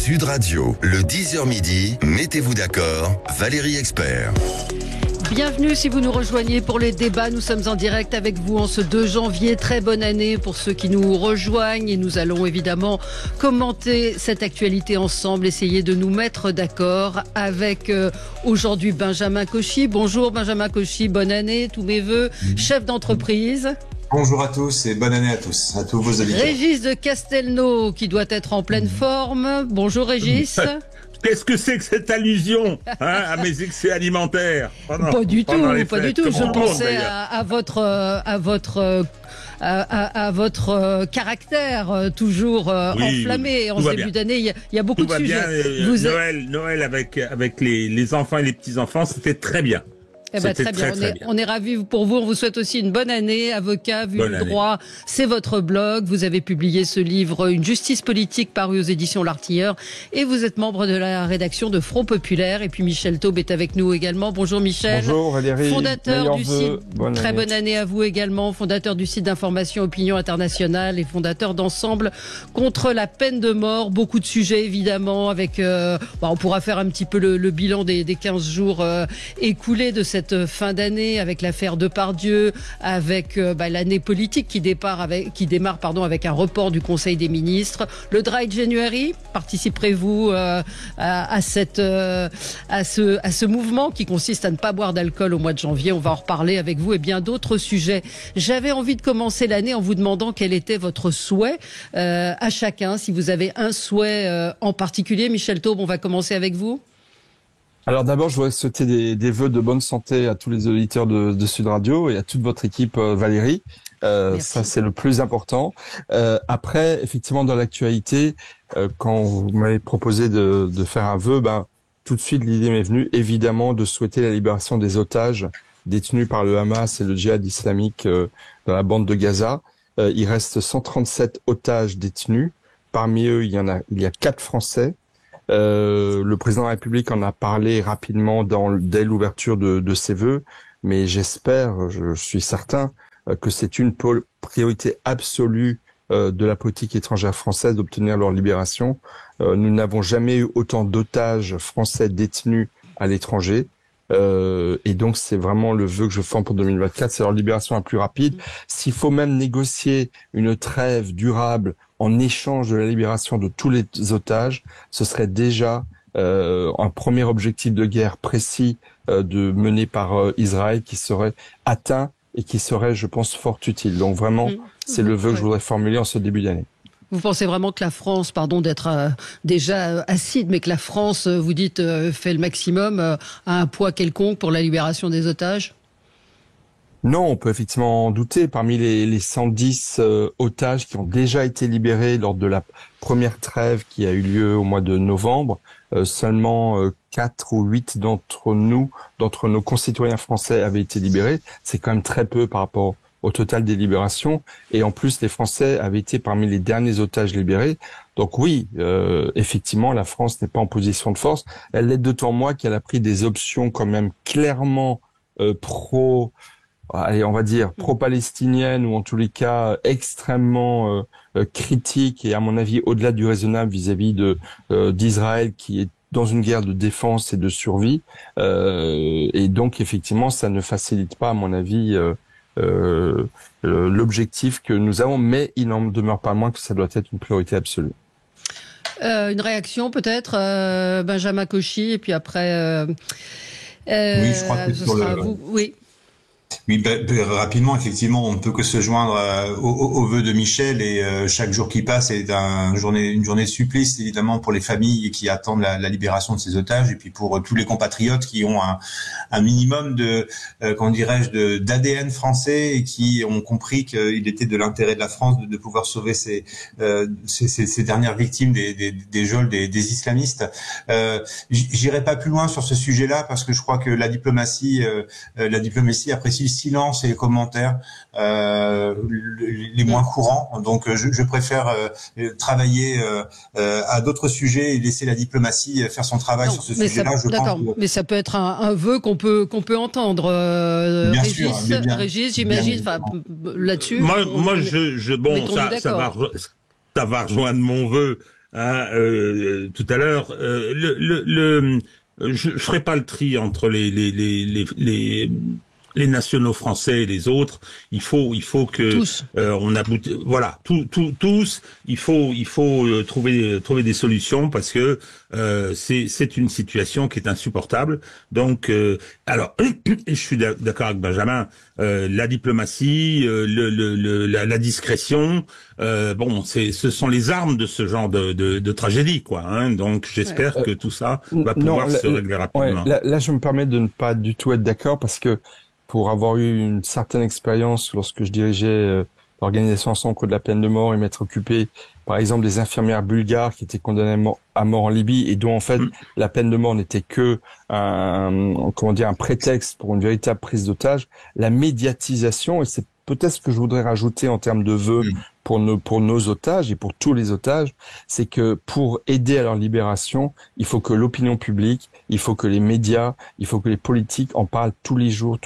Sud Radio, le 10h midi, mettez-vous d'accord, Valérie Expert. Bienvenue si vous nous rejoignez pour les débats. Nous sommes en direct avec vous en ce 2 janvier. Très bonne année pour ceux qui nous rejoignent. Et nous allons évidemment commenter cette actualité ensemble, essayer de nous mettre d'accord avec aujourd'hui Benjamin Cauchy. Bonjour Benjamin Cauchy, bonne année, tous mes voeux. Chef d'entreprise. Bonjour à tous et bonne année à tous vos auditeurs. Régis de Castelnau qui doit être en pleine forme. Bonjour Régis. Qu'est-ce que c'est que cette allusion à mes excès alimentaires? Pas du tout. Je pensais à votre caractère toujours enflammé. En ce début d'année, il y a beaucoup de sujets. Noël avec les enfants et les petits-enfants, c'était très bien. Eh ben, très bien. On est ravis pour vous. On vous souhaite aussi une bonne année. Avocat, vu le droit, c'est votre blog. Vous avez publié ce livre, Une justice politique, paru aux éditions L'Artilleur. Et vous êtes membre de la rédaction de Front Populaire. Et puis Michel Taube est avec nous également. Bonjour Michel. Bonjour Valérie. Fondateur du site. Très bonne année à vous également. Fondateur du site d'information Opinion Internationale et fondateur d'Ensemble contre la peine de mort. Beaucoup de sujets évidemment. Avec, on pourra faire un petit peu le bilan des 15 jours écoulés de cette fin d'année avec l'affaire Depardieu, avec l'année politique qui démarre avec un report du Conseil des ministres. Le Dry January, participerez-vous à ce mouvement qui consiste à ne pas boire d'alcool au mois de janvier? On va en reparler avec vous et bien d'autres sujets. J'avais envie de commencer l'année en vous demandant quel était votre souhait à chacun, si vous avez un souhait en particulier. Michel Taube, on va commencer avec vous. Alors d'abord, je voudrais souhaiter des vœux de bonne santé à tous les auditeurs de Sud Radio et à toute votre équipe, Valérie. Ça, c'est le plus important. Après, effectivement, dans l'actualité, quand vous m'avez proposé de faire un vœu, tout de suite, l'idée m'est venue, évidemment, de souhaiter la libération des otages détenus par le Hamas et le djihad islamique dans la bande de Gaza. Il reste 137 otages détenus. Parmi eux, il y a 4 Français. Le président de la République en a parlé rapidement dès l'ouverture de ses vœux, mais j'espère, je suis certain, que c'est une priorité absolue de la politique étrangère française d'obtenir leur libération. Nous n'avons jamais eu autant d'otages français détenus à l'étranger. Et donc c'est vraiment le vœu que je forme pour 2024, c'est leur libération la plus rapide. S'il faut même négocier une trêve durable en échange de la libération de tous les otages, ce serait déjà un premier objectif de guerre précis mené par Israël qui serait atteint et qui serait, je pense, fort utile. Donc vraiment, c'est le vœu que je voudrais formuler en ce début d'année. Vous pensez vraiment que la France, pardon d'être déjà acide, mais que la France, vous dites, fait le maximum, a un poids quelconque pour la libération des otages ? Non, on peut effectivement en douter. Parmi les 110 otages qui ont déjà été libérés lors de la première trêve qui a eu lieu au mois de novembre, seulement 4 ou 8 d'entre nos concitoyens français avaient été libérés. C'est quand même très peu par rapport au total des libérations. Et en plus, les Français avaient été parmi les derniers otages libérés. Donc oui, effectivement, la France n'est pas en position de force. Elle l'est d'autant moins qu'elle a pris des options quand même clairement pro-palestinienne ou en tous les cas extrêmement critique et à mon avis au-delà du raisonnable vis-à-vis d'Israël qui est dans une guerre de défense et de survie. Et donc effectivement, ça ne facilite pas à mon avis l'objectif que nous avons, mais il n'en demeure pas moins que ça doit être une priorité absolue. Une réaction peut-être, Benjamin Cauchy, et puis après... oui, je crois que sur vous. Oui. Oui, rapidement, effectivement, on ne peut que se joindre aux vœux de Michel et chaque jour qui passe est une journée de supplice, évidemment, pour les familles qui attendent la libération de ces otages et puis pour tous les compatriotes qui ont un minimum d'ADN français et qui ont compris qu'il était de l'intérêt de la France de pouvoir sauver ces dernières victimes des geôles des islamistes. J'irai pas plus loin sur ce sujet-là parce que je crois que la diplomatie apprécie le silence et les commentaires les moins courants. Donc je préfère travailler à d'autres sujets et laisser la diplomatie faire son travail sur ce sujet-là. D'accord, mais ça peut être un vœu qu'on peut entendre. Bien Régis, sûr, bien, Régis, j'imagine, là-dessus. Ça va rejoindre mon vœu. tout à l'heure, je ferai pas le tri entre les nationaux français et les autres. Il faut que tous. On aboutit. Voilà, tous. Il faut trouver des solutions parce que c'est une situation qui est insupportable. Donc, alors, je suis d'accord avec Benjamin. La diplomatie, la discrétion. Bon, ce sont les armes de ce genre de tragédie, quoi. Hein. Donc, j'espère que tout ça va pouvoir se régler rapidement. Ouais, là, je me permets de ne pas du tout être d'accord parce que pour avoir eu une certaine expérience lorsque je dirigeais l'organisation Ensemble contre la peine de mort et m'être occupé, par exemple, des infirmières bulgares qui étaient condamnées à mort en Libye et dont en fait la peine de mort n'était que un prétexte pour une véritable prise d'otage, la médiatisation, et c'est peut-être ce que je voudrais rajouter en termes de vœux pour nos otages et pour tous les otages, c'est que pour aider à leur libération, il faut que l'opinion publique, il faut que les médias, il faut que les politiques en parlent tous les jours.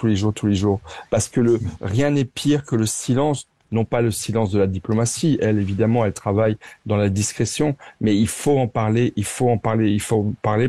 Parce que rien n'est pire que le silence, non pas le silence de la diplomatie. Elle, évidemment, elle travaille dans la discrétion, mais il faut en parler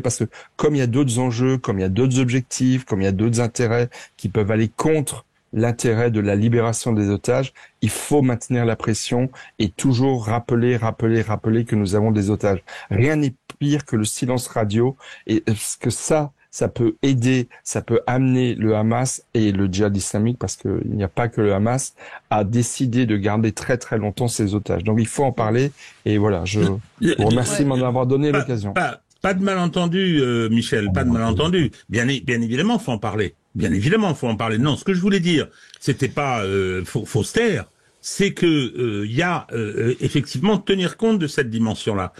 parce que comme il y a d'autres enjeux, comme il y a d'autres objectifs, comme il y a d'autres intérêts qui peuvent aller contre l'intérêt de la libération des otages, il faut maintenir la pression et toujours rappeler que nous avons des otages. Rien n'est pire que le silence radio et parce que ça peut aider, ça peut amener le Hamas et le djihad islamique, parce qu'il n'y a pas que le Hamas, à décider de garder très très longtemps ses otages. Donc il faut en parler et voilà, je vous remercie de m'en avoir donné l'occasion. Pas de malentendu, Michel, pas de malentendu. Bien évidemment, faut en parler. Bien évidemment, faut en parler. Non, ce que je voulais dire, c'était pas faut se taire. C'est que y a effectivement tenir compte de cette dimension-là,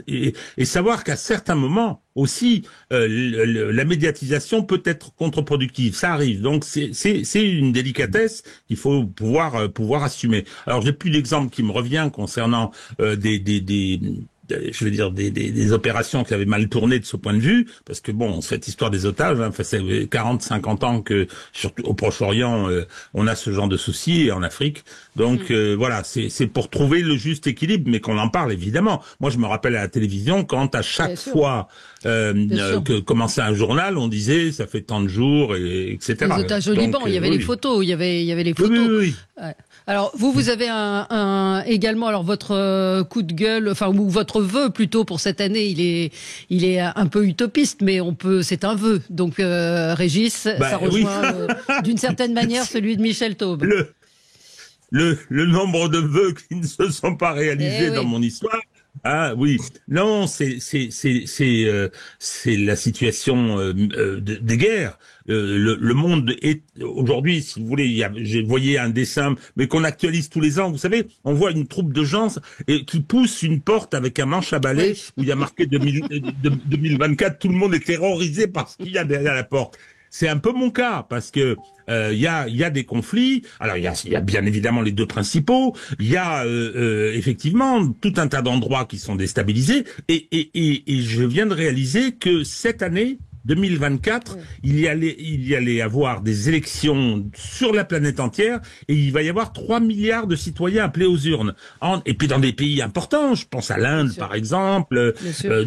et savoir qu'à certains moments aussi la médiatisation peut être contre-productive. Ça arrive. Donc c'est une délicatesse qu'il faut pouvoir assumer. Alors j'ai plus d'exemple qui me revient concernant des opérations qui avaient mal tourné de ce point de vue, parce que bon, cette histoire des otages, ça fait 40-50 ans que, surtout au Proche-Orient, on a ce genre de soucis, et en Afrique. Donc voilà, c'est pour trouver le juste équilibre, mais qu'on en parle évidemment. Moi, je me rappelle à la télévision, quand à chaque fois que commençait un journal, on disait ça fait tant de jours, etc. Les otages au Liban, il y avait les photos, il y avait les photos. Oui. Ouais. Alors vous avez également alors votre coup de gueule, enfin ou votre vœu plutôt pour cette année, il est un peu utopiste, mais c'est un vœu. Donc Régis, ça rejoint d'une certaine manière celui de Michel Taube. Le nombre de vœux qui ne se sont pas réalisés dans mon histoire. Ah oui, non, c'est la situation des guerres. Le monde est aujourd'hui, si vous voulez, j'ai voyé un dessin, mais qu'on actualise tous les ans. Vous savez, on voit une troupe de gens qui poussent une porte avec un manche à balai où il y a marqué 2024. Tout le monde est terrorisé par ce qu'il y a derrière la porte. C'est un peu mon cas parce que il y a des conflits. Alors il y a bien évidemment les deux principaux. Il y a effectivement tout un tas d'endroits qui sont déstabilisés et je viens de réaliser que cette année 2024, il y allait avoir des élections sur la planète entière et il va y avoir 3 milliards de citoyens appelés aux urnes. Et puis dans des pays importants, je pense à l'Inde par exemple. Je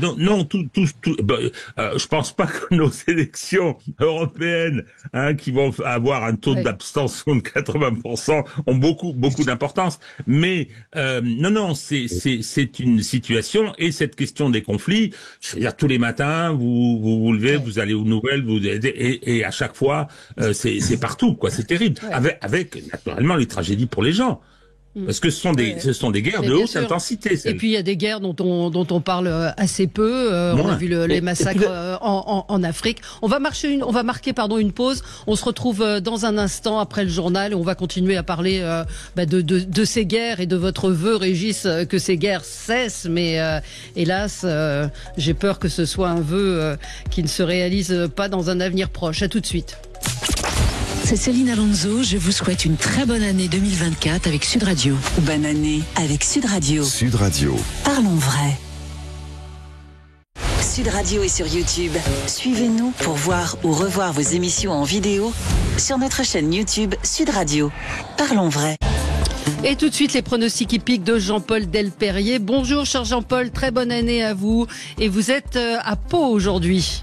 pense pas que nos élections européennes, qui vont avoir un taux d'abstention de 80%, ont beaucoup d'importance. Mais non, c'est une situation et cette question des conflits. Je veux dire, tous les matins, vous levez, vous allez aux nouvelles, et à chaque fois, c'est partout, quoi. C'est terrible. Avec naturellement les tragédies pour les gens. Parce que ce sont des guerres de haute intensité. Et puis il y a des guerres dont on parle assez peu. On a vu les massacres en Afrique. On va marquer une pause. On se retrouve dans un instant après le journal et on va continuer à parler de ces guerres et de votre vœu, Régis, que ces guerres cessent. Mais hélas, j'ai peur que ce soit un vœu qui ne se réalise pas dans un avenir proche. À tout de suite. C'est Céline Alonso, je vous souhaite une très bonne année 2024 avec Sud Radio. Bonne année avec Sud Radio. Sud Radio. Parlons vrai. Sud Radio est sur YouTube. Suivez-nous pour voir ou revoir vos émissions en vidéo sur notre chaîne YouTube Sud Radio. Parlons vrai. Et tout de suite, les pronostics hippiques de Jean-Paul Delperrier. Bonjour, cher Jean-Paul, très bonne année à vous. Et vous êtes à Pau aujourd'hui.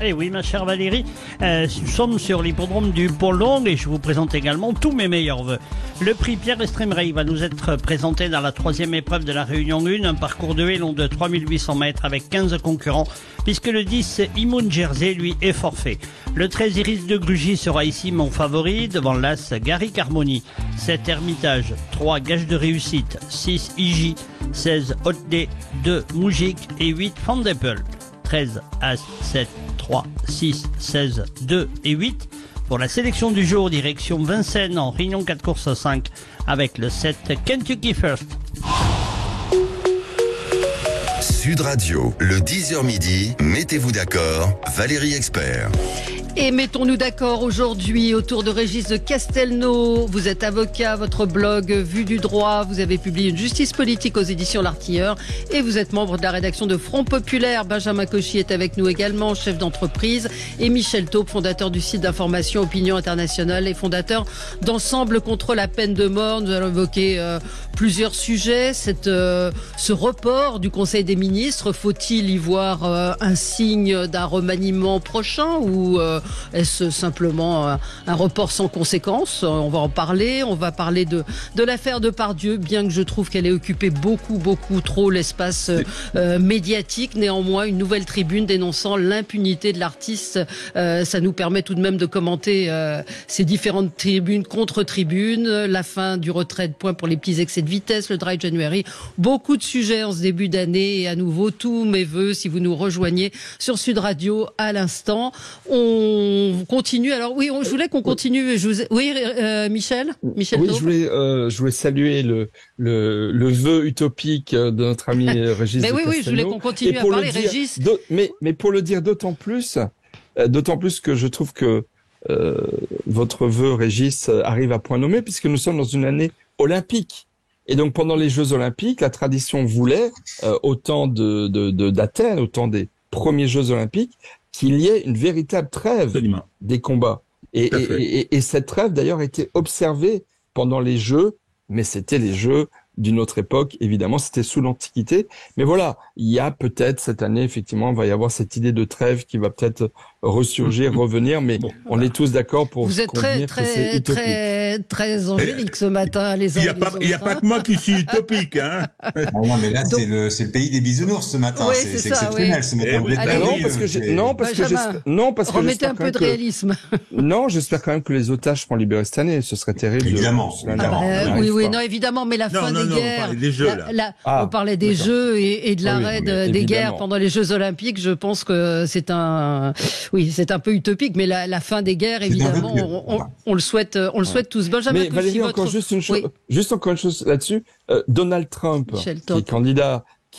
Eh oui, ma chère Valérie, nous sommes sur l'hippodrome du Pont-Long et je vous présente également tous mes meilleurs vœux. Le prix Pierre Estrémereille va nous être présenté dans la 3e épreuve de la Réunion 1, un parcours de haie long de 3800 mètres avec 15 concurrents, puisque le 10 Imoun Jersey, lui, est forfait. Le 13 Iris de Grugy sera ici mon favori, devant l'As Garrick Harmony, 7 Hermitage, 3 Gage de réussite, 6 IJ, 16 Haute D, 2 Moujik et 8 Fandepel. 13, As, 7, 3, 6, 16, 2 et 8. Pour la sélection du jour, direction Vincennes en Réunion 4 courses 5 avec le 7 Kentucky First. Sud Radio, le 10h midi, mettez-vous d'accord, Valérie Expert. Et mettons-nous d'accord aujourd'hui autour de Régis de Castelnau. Vous êtes avocat, votre blog Vue du droit. Vous avez publié une justice politique aux éditions L'Artilleur. Et vous êtes membre de la rédaction de Front Populaire. Benjamin Cauchy est avec nous également, chef d'entreprise. Et Michel Taube, fondateur du site d'information Opinion Internationale et fondateur d'Ensemble contre la peine de mort. Nous allons évoquer plusieurs sujets. Ce report du Conseil des ministres, faut-il y voir un signe d'un remaniement prochain ou est-ce simplement un report sans conséquence? On va en parler. On va parler de l'affaire Depardieu, bien que je trouve qu'elle ait occupé beaucoup trop l'espace médiatique. Néanmoins, une nouvelle tribune dénonçant l'impunité de l'artiste. Ça nous permet tout de même de commenter ces différentes tribunes, contre-tribunes, la fin du retrait de points pour les petits excès de vitesse, le Dry January. Beaucoup de sujets en ce début d'année et à nouveau, tous mes vœux si vous nous rejoignez sur Sud Radio à l'instant. On continue. Alors oui, je voulais qu'on continue. Michel. Oui, je voulais saluer le vœu utopique de notre ami Régis. Mais oui, je voulais qu'on continue à parler, Régis. Mais pour le dire d'autant plus que je trouve que votre vœu, Régis, arrive à point nommé, puisque nous sommes dans une année olympique. Et donc pendant les Jeux olympiques, la tradition voulait, au temps d'Athènes, au temps des premiers Jeux olympiques, qu'il y ait une véritable trêve des combats. Et cette trêve, d'ailleurs, a été observée pendant les Jeux, mais c'était les Jeux d'une autre époque, évidemment, c'était sous l'Antiquité. Mais voilà, il y a peut-être cette année, effectivement, il va y avoir cette idée de trêve qui va peut-être ressurgir, revenir, mais on est tous d'accord pour vous êtes très angélique ce matin, les uns. Il n'y a pas que moi qui suis utopique, hein. Non, mais là, c'est le pays des bisounours ce matin. Oui, c'est exceptionnel, ce matin. Remettez un peu de réalisme. Non, j'espère quand même que les otages seront libérés cette année. Ce serait terrible. Évidemment. Non, évidemment, mais la fin des guerres. On parlait des Jeux et de l'arrêt des guerres pendant les Jeux Olympiques. Je pense que c'est un peu utopique, mais la fin des guerres, évidemment, on le souhaite tous. Benjamin, mais Valérie, juste encore une chose là-dessus. Donald Trump, qui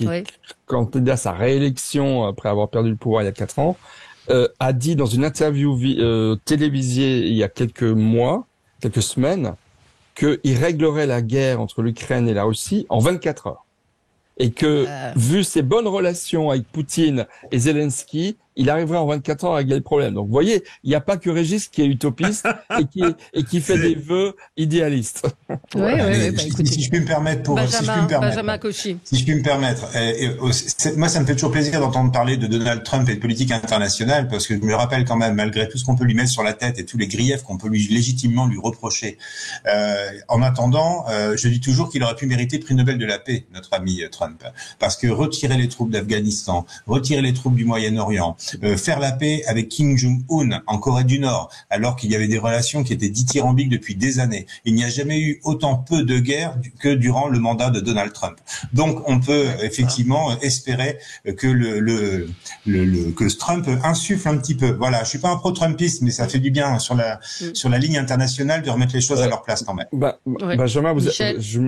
est candidat à sa réélection après avoir perdu le pouvoir il y a 4 ans, a dit dans une interview télévisée il y a quelques semaines, qu'il réglerait la guerre entre l'Ukraine et la Russie en 24 heures. Et que, vu ses bonnes relations avec Poutine et Zelensky, il arriverait en 24 heures à régler le problème. Donc, vous voyez, il n'y a pas que Régis qui est utopiste et qui fait des vœux idéalistes. Si je puis me permettre, Benjamin Cauchy. Si je puis me permettre, moi, ça me fait toujours plaisir d'entendre parler de Donald Trump et de politique internationale, parce que je me rappelle quand même, malgré tout ce qu'on peut lui mettre sur la tête et tous les griefs qu'on peut légitimement lui reprocher, en attendant, je dis toujours qu'il aurait pu mériter le prix Nobel de la paix, notre ami Trump, parce que retirer les troupes d'Afghanistan, retirer les troupes du Moyen-Orient, faire la paix avec Kim Jong-un en Corée du Nord, alors qu'il y avait des relations qui étaient dithyrambiques depuis des années. Il n'y a jamais eu autant peu de guerres que durant le mandat de Donald Trump. Donc, on peut effectivement espérer que que Trump insuffle un petit peu. Voilà, je suis pas un pro-trumpiste, mais ça fait du bien sur la ligne internationale de remettre les choses à leur place quand même. Benjamin,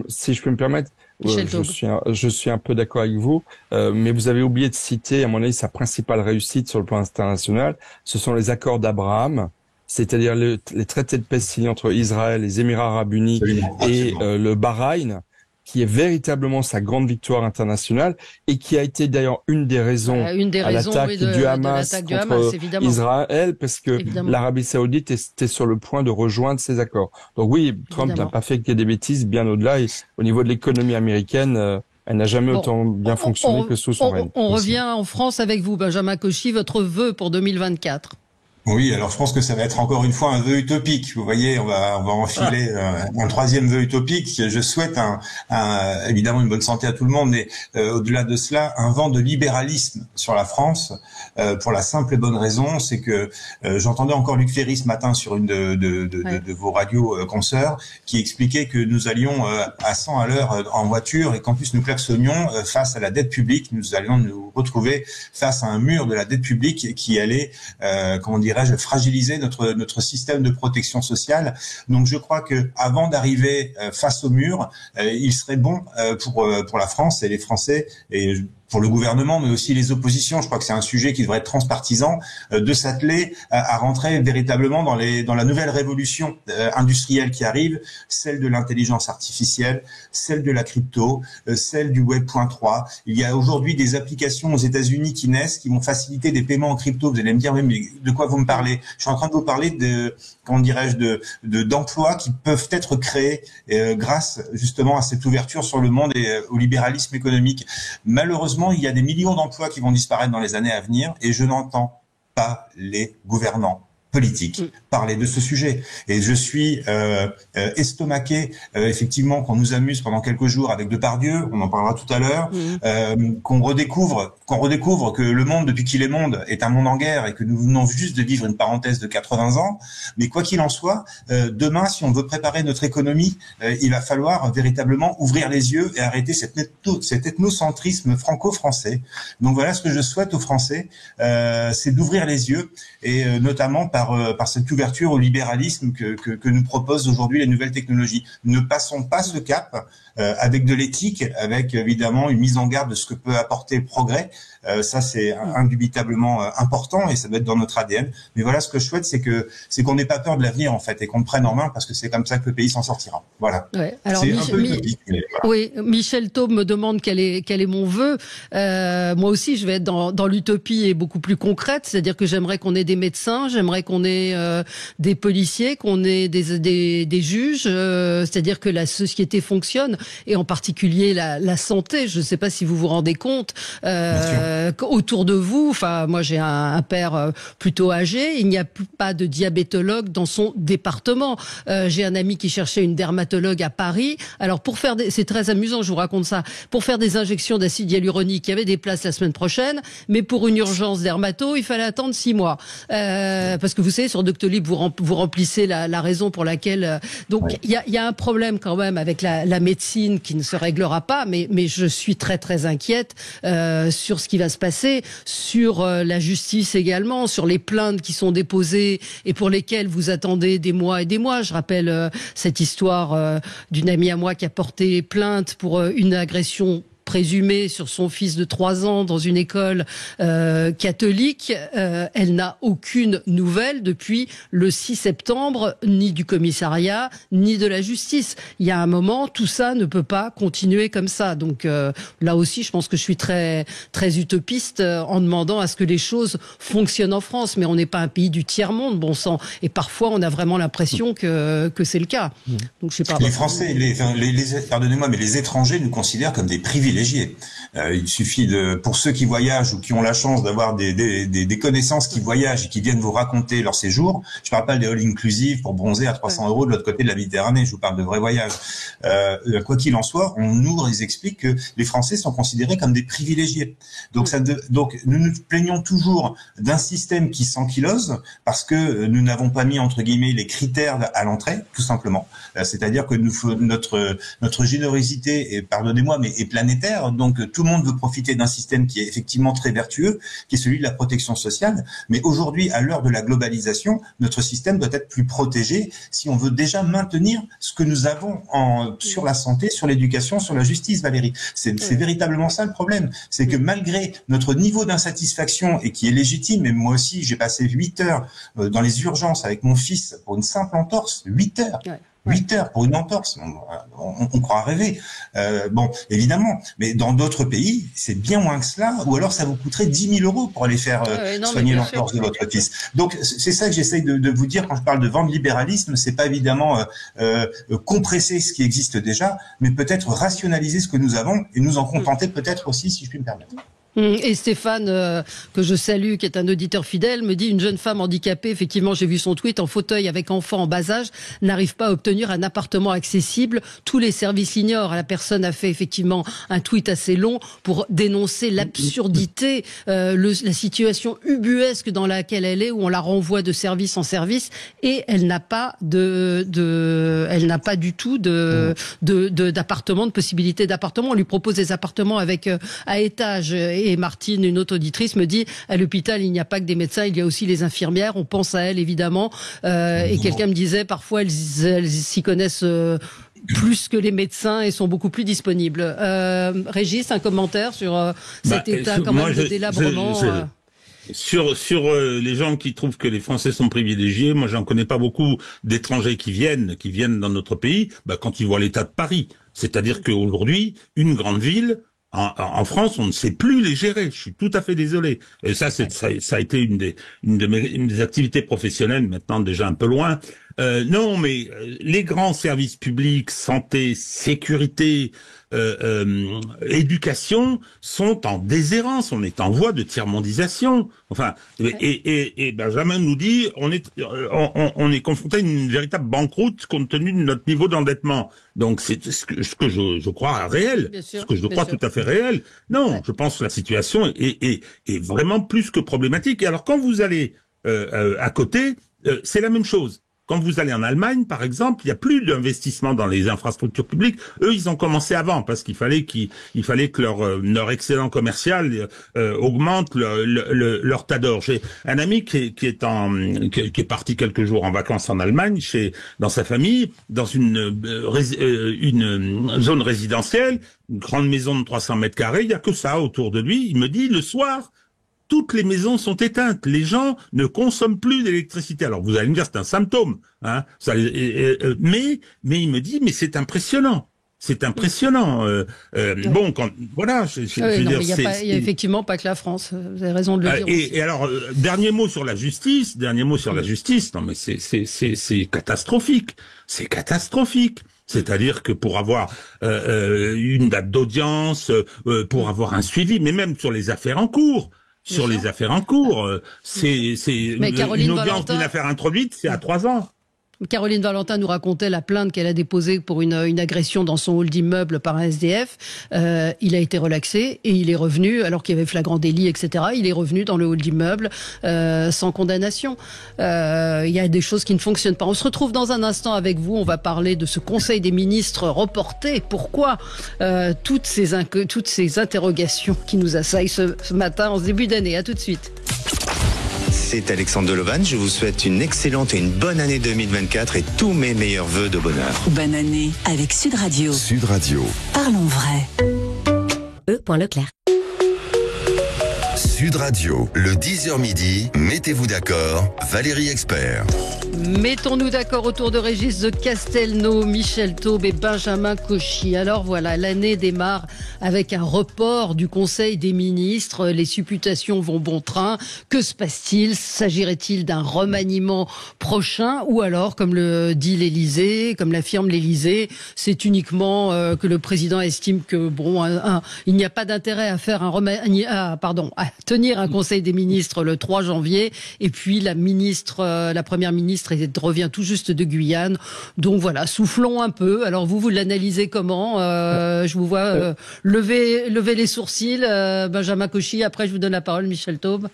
si je peux me permettre, je suis un peu d'accord avec vous, mais vous avez oublié de citer, à mon avis, sa principale réussite sur le plan international. Ce sont les accords d'Abraham, c'est-à-dire les traités de paix signés entre Israël, les Émirats Arabes Unis et le Bahreïn, qui est véritablement sa grande victoire internationale et qui a été d'ailleurs une des raisons à l'attaque du Hamas contre Israël, parce que l'Arabie Saoudite était sur le point de rejoindre ces accords. Donc oui, Trump n'a pas fait que des bêtises, bien au-delà. Et au niveau de l'économie américaine, elle n'a jamais autant bien fonctionné que sous son règne. On revient en France avec vous, Benjamin Cauchy, votre vœu pour 2024. Oui, alors je pense que ça va être encore une fois un vœu utopique. Vous voyez, on va enfiler un troisième vœu utopique. Je souhaite évidemment une bonne santé à tout le monde, mais au-delà de cela, un vent de libéralisme sur la France, pour la simple et bonne raison, c'est que j'entendais encore Luc Ferry ce matin sur une de vos radios consoeurs, qui expliquait que nous allions à 100 à l'heure en voiture et qu'en plus nous klaxonnions face à la dette publique. Nous allions nous retrouver face à un mur de la dette publique qui allait, fragiliser notre système de protection sociale. Donc je crois que avant d'arriver face au mur, il serait bon pour la France et les Français et pour le gouvernement, mais aussi les oppositions, je crois que c'est un sujet qui devrait être transpartisan, de s'atteler à rentrer véritablement dans la nouvelle révolution industrielle qui arrive, celle de l'intelligence artificielle, celle de la crypto, celle du Web.3. Il y a aujourd'hui des applications aux États-Unis qui naissent, qui vont faciliter des paiements en crypto. Vous allez me dire, mais de quoi vous me parlez? Je suis en train de vous parler d'emplois qui peuvent être créés grâce justement à cette ouverture sur le monde et au libéralisme économique. Malheureusement, il y a des millions d'emplois qui vont disparaître dans les années à venir et je n'entends pas les gouvernants politique parler de ce sujet. Et je suis estomaqué, effectivement, qu'on nous amuse pendant quelques jours avec Depardieu, on en parlera tout à l'heure, qu'on redécouvre que le monde, depuis qu'il est monde, est un monde en guerre et que nous venons juste de vivre une parenthèse de 80 ans. Mais quoi qu'il en soit, demain, si on veut préparer notre économie, il va falloir véritablement ouvrir les yeux et arrêter cet ethnocentrisme franco-français. Donc voilà ce que je souhaite aux Français, c'est d'ouvrir les yeux et notamment par cette ouverture au libéralisme que nous proposent aujourd'hui les nouvelles technologies. Ne passons pas ce cap avec de l'éthique, avec évidemment une mise en garde de ce que peut apporter le progrès. Ça c'est indubitablement important et ça doit être dans notre ADN. Mais voilà, ce que je souhaite, c'est qu'on n'ait pas peur de l'avenir en fait et qu'on le prenne en main parce que c'est comme ça que le pays s'en sortira. Voilà. Ouais. Alors, c'est un peu utopique, mais voilà. Oui, Michel Taube me demande quel est mon vœu. Moi aussi, je vais être dans l'utopie et beaucoup plus concrète, c'est-à-dire que j'aimerais qu'on ait des médecins, j'aimerais qu'on ait des policiers, qu'on ait des juges, c'est-à-dire que la société fonctionne et en particulier la santé. Je ne sais pas si vous vous rendez compte. Autour de vous, enfin moi j'ai un père plutôt âgé, il n'y a pas de diabétologue dans son département. J'ai un ami qui cherchait une dermatologue à Paris. Alors c'est très amusant, je vous raconte ça. Pour faire des injections d'acide hyaluronique, il y avait des places la semaine prochaine, mais pour une urgence dermato, il fallait attendre 6 mois. Parce que vous savez, sur Doctolib, vous remplissez la raison pour laquelle. Donc il y a un problème quand même avec la médecine qui ne se réglera pas, mais je suis très très inquiète sur ce qui va se passer, sur la justice également, sur les plaintes qui sont déposées et pour lesquelles vous attendez des mois et des mois. Je rappelle cette histoire d'une amie à moi qui a porté plainte pour une agression présumée sur son fils de 3 ans dans une école catholique. Elle n'a aucune nouvelle depuis le 6 septembre, ni du commissariat, ni de la justice. Il y a un moment, tout ça ne peut pas continuer comme ça. Donc là aussi, je pense que je suis très, très utopiste en demandant à ce que les choses fonctionnent en France. Mais on n'est pas un pays du tiers-monde, bon sang. Et parfois, on a vraiment l'impression que c'est le cas. Donc, je sais pas. Les Français, pardonnez-moi, mais les étrangers nous considèrent comme des privilégiés. Il suffit pour ceux qui voyagent ou qui ont la chance d'avoir des connaissances qui voyagent et qui viennent vous raconter leur séjour. Je parle pas des all inclusive pour bronzer à 300 € de l'autre côté de la Méditerranée. Je vous parle de vrais voyages. Quoi qu'il en soit, on nous explique que les Français sont considérés comme des privilégiés. Donc nous nous plaignons toujours d'un système qui s'ankylose parce que nous n'avons pas mis entre guillemets les critères à l'entrée, tout simplement. C'est-à-dire que notre générosité, pardonnez-moi, mais est planétaire. Donc tout le monde veut profiter d'un système qui est effectivement très vertueux, qui est celui de la protection sociale. Mais aujourd'hui, à l'heure de la globalisation, notre système doit être plus protégé si on veut déjà maintenir ce que nous avons sur la santé, sur l'éducation, sur la justice, Valérie. C'est véritablement ça le problème. C'est que malgré notre niveau d'insatisfaction, et qui est légitime, et moi aussi j'ai passé 8 heures dans les urgences avec mon fils pour une simple entorse, 8 heures. 8 heures pour une entorse. On croit rêver. Bon, évidemment. Mais dans d'autres pays, c'est bien moins que cela. Ou alors, ça vous coûterait 10 000 € pour aller faire soigner l'entorse de votre fils. Donc, c'est ça que j'essaye de vous dire quand je parle de vent de libéralisme. C'est pas évidemment compresser ce qui existe déjà, mais peut-être rationaliser ce que nous avons et nous en contenter peut-être aussi, si je puis me permettre. Et Stéphane, que je salue, qui est un auditeur fidèle, me dit: une jeune femme handicapée, effectivement, j'ai vu son tweet, en fauteuil avec enfant en bas âge, n'arrive pas à obtenir un appartement accessible. Tous les services l'ignorent. La personne a fait effectivement un tweet assez long pour dénoncer l'absurdité, la situation ubuesque dans laquelle elle est, où on la renvoie de service en service, et elle n'a pas elle n'a pas du tout d'appartement, de possibilité d'appartement. On lui propose des appartements avec à étage. Et Martine, une autre auditrice, me dit: à l'hôpital, il n'y a pas que des médecins, il y a aussi les infirmières. On pense à elles, évidemment. Et quelqu'un me disait, parfois, elles s'y connaissent plus que les médecins et sont beaucoup plus disponibles. Régis, un commentaire sur cet état quand même de délabrement Sur les gens qui trouvent que les Français sont privilégiés, moi j'en connais pas beaucoup d'étrangers qui viennent dans notre pays, quand ils voient l'état de Paris. C'est-à-dire qu'aujourd'hui, une grande ville, en France, on ne sait plus les gérer. Je suis tout à fait désolé. Et ça a été une des activités professionnelles, maintenant déjà un peu loin. Non, mais les grands services publics, santé, sécurité, éducation sont en déshérence. On est en voie de tiers-mondisation. Enfin, et Benjamin nous dit, on est confronté à une véritable banqueroute compte tenu de notre niveau d'endettement. Donc c'est ce que je crois réel, ce que je crois tout à fait réel. Non, je pense que la situation est vraiment plus que problématique. Et alors quand vous allez à côté, c'est la même chose. Quand vous allez en Allemagne, par exemple, il n'y a plus d'investissement dans les infrastructures publiques. Eux, ils ont commencé avant parce qu'il fallait que leur excellent commercial augmente leur tas d'or. J'ai un ami qui est parti quelques jours en vacances en Allemagne, dans sa famille, dans une zone résidentielle, une grande maison de 300 mètres carrés. Il y a que ça autour de lui. Il me dit le soir, toutes les maisons sont éteintes. Les gens ne consomment plus d'électricité. Alors vous allez me dire c'est un symptôme, hein. Mais il me dit mais c'est impressionnant. C'est impressionnant. Bon, voilà. Il y a effectivement pas que la France. Vous avez raison de le dire. Et alors, dernier mot sur la justice. Non, mais c'est catastrophique. C'est catastrophique. C'est-à-dire que pour avoir une date d'audience, pour avoir un suivi, mais même sur les affaires en cours. C'est une audience d'une affaire introduite, c'est à 3 ans. Caroline Valentin nous racontait la plainte qu'elle a déposée pour une agression dans son hall d'immeuble par un SDF. Il a été relaxé et il est revenu, alors qu'il y avait flagrant délit, etc. Il est revenu dans le hall d'immeuble sans condamnation. Il y a des choses qui ne fonctionnent pas. On se retrouve dans un instant avec vous. On va parler de ce Conseil des ministres reporté. Pourquoi toutes ces interrogations qui nous assaillent ce matin en ce début d'année. À tout de suite. C'est Alexandre Delovan, je vous souhaite une excellente et une bonne année 2024 et tous mes meilleurs vœux de bonheur. Bonne année avec Sud Radio. Sud Radio. Parlons vrai. E.Leclerc. Sud Radio, le 10h midi, mettez-vous d'accord, Valérie Expert. Mettons-nous d'accord autour de Régis de Castelnau, Michel Taube et Benjamin Cauchy. Alors voilà, l'année démarre avec un report du Conseil des ministres. Les supputations vont bon train. Que se passe-t-il? S'agirait-il d'un remaniement prochain? Ou alors, comme le dit l'Élysée, comme l'affirme l'Élysée, c'est uniquement que le président estime que il n'y a pas d'intérêt à faire à tenir un Conseil des ministres le 3 janvier. Et puis la première ministre revient tout juste de Guyane. Donc voilà, soufflons un peu. Alors vous l'analysez comment? Je vous vois lever les sourcils. Benjamin Cauchy, après je vous donne la parole, Michel Taube.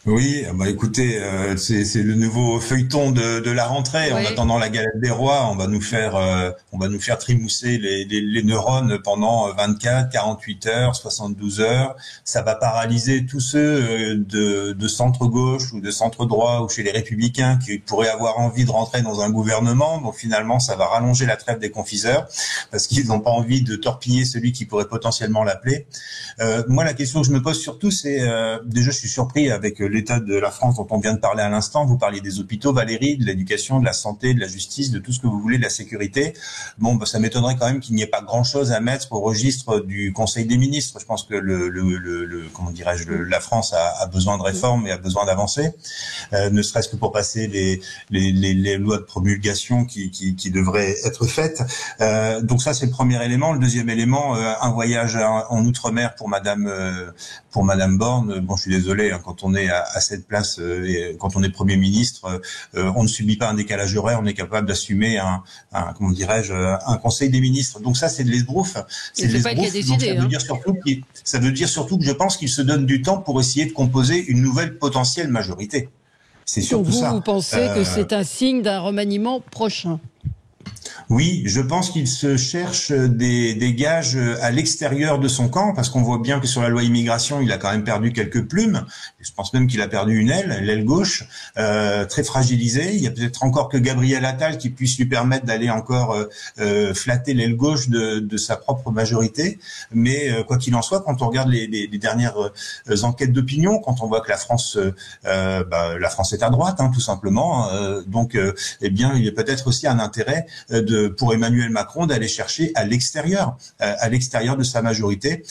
Oui, écoutez, c'est le nouveau feuilleton de la rentrée. Oui. En attendant la galette des rois, on va nous faire trimousser les neurones pendant 24, 48 heures, 72 heures. Ça va paralyser tous ceux de centre gauche ou de centre droit ou chez les Républicains qui pourraient avoir envie de rentrer dans un gouvernement. Donc finalement, ça va rallonger la trêve des confiseurs parce qu'ils n'ont pas envie de torpiller celui qui pourrait potentiellement l'appeler. Moi, la question que je me pose surtout, c'est déjà, je suis surpris avec l'état de la France dont on vient de parler à l'instant. Vous parliez des hôpitaux, Valérie, de l'éducation, de la santé, de la justice, de tout ce que vous voulez, de la sécurité. Bon, bah, ça m'étonnerait quand même qu'il n'y ait pas grand-chose à mettre au registre du Conseil des ministres. Je pense que comment dirais-je, la France a besoin de réformes et a besoin d'avancer, ne serait-ce que pour passer les lois de promulgation qui devraient être faites. Donc ça, c'est le premier élément. Le deuxième élément, un voyage en Outre-mer pour Madame Borne. Bon, je suis désolé, hein, quand on est à cette place, et quand on est Premier ministre, on ne subit pas un décalage horaire, on est capable d'assumer un Conseil des ministres. Donc ça, c'est de l'esbrouf. C'est de l'esbrouf. Donc ça veut dire surtout que je pense qu'il se donne du temps pour essayer de composer une nouvelle potentielle majorité. C'est surtout ça. Vous pensez que c'est un signe d'un remaniement prochain? Oui, je pense qu'il se cherche des gages à l'extérieur de son camp, parce qu'on voit bien que sur la loi immigration, il a quand même perdu quelques plumes. Je pense même qu'il a perdu une l'aile gauche, très fragilisée. Il y a peut-être encore que Gabriel Attal qui puisse lui permettre d'aller encore flatter l'aile gauche de sa propre majorité. Mais quoi qu'il en soit, quand on regarde les dernières enquêtes d'opinion, quand on voit que la France est à droite, hein, tout simplement. Donc, eh bien, il y a peut-être aussi un intérêt pour Emmanuel Macron d'aller chercher à l'extérieur de sa majorité.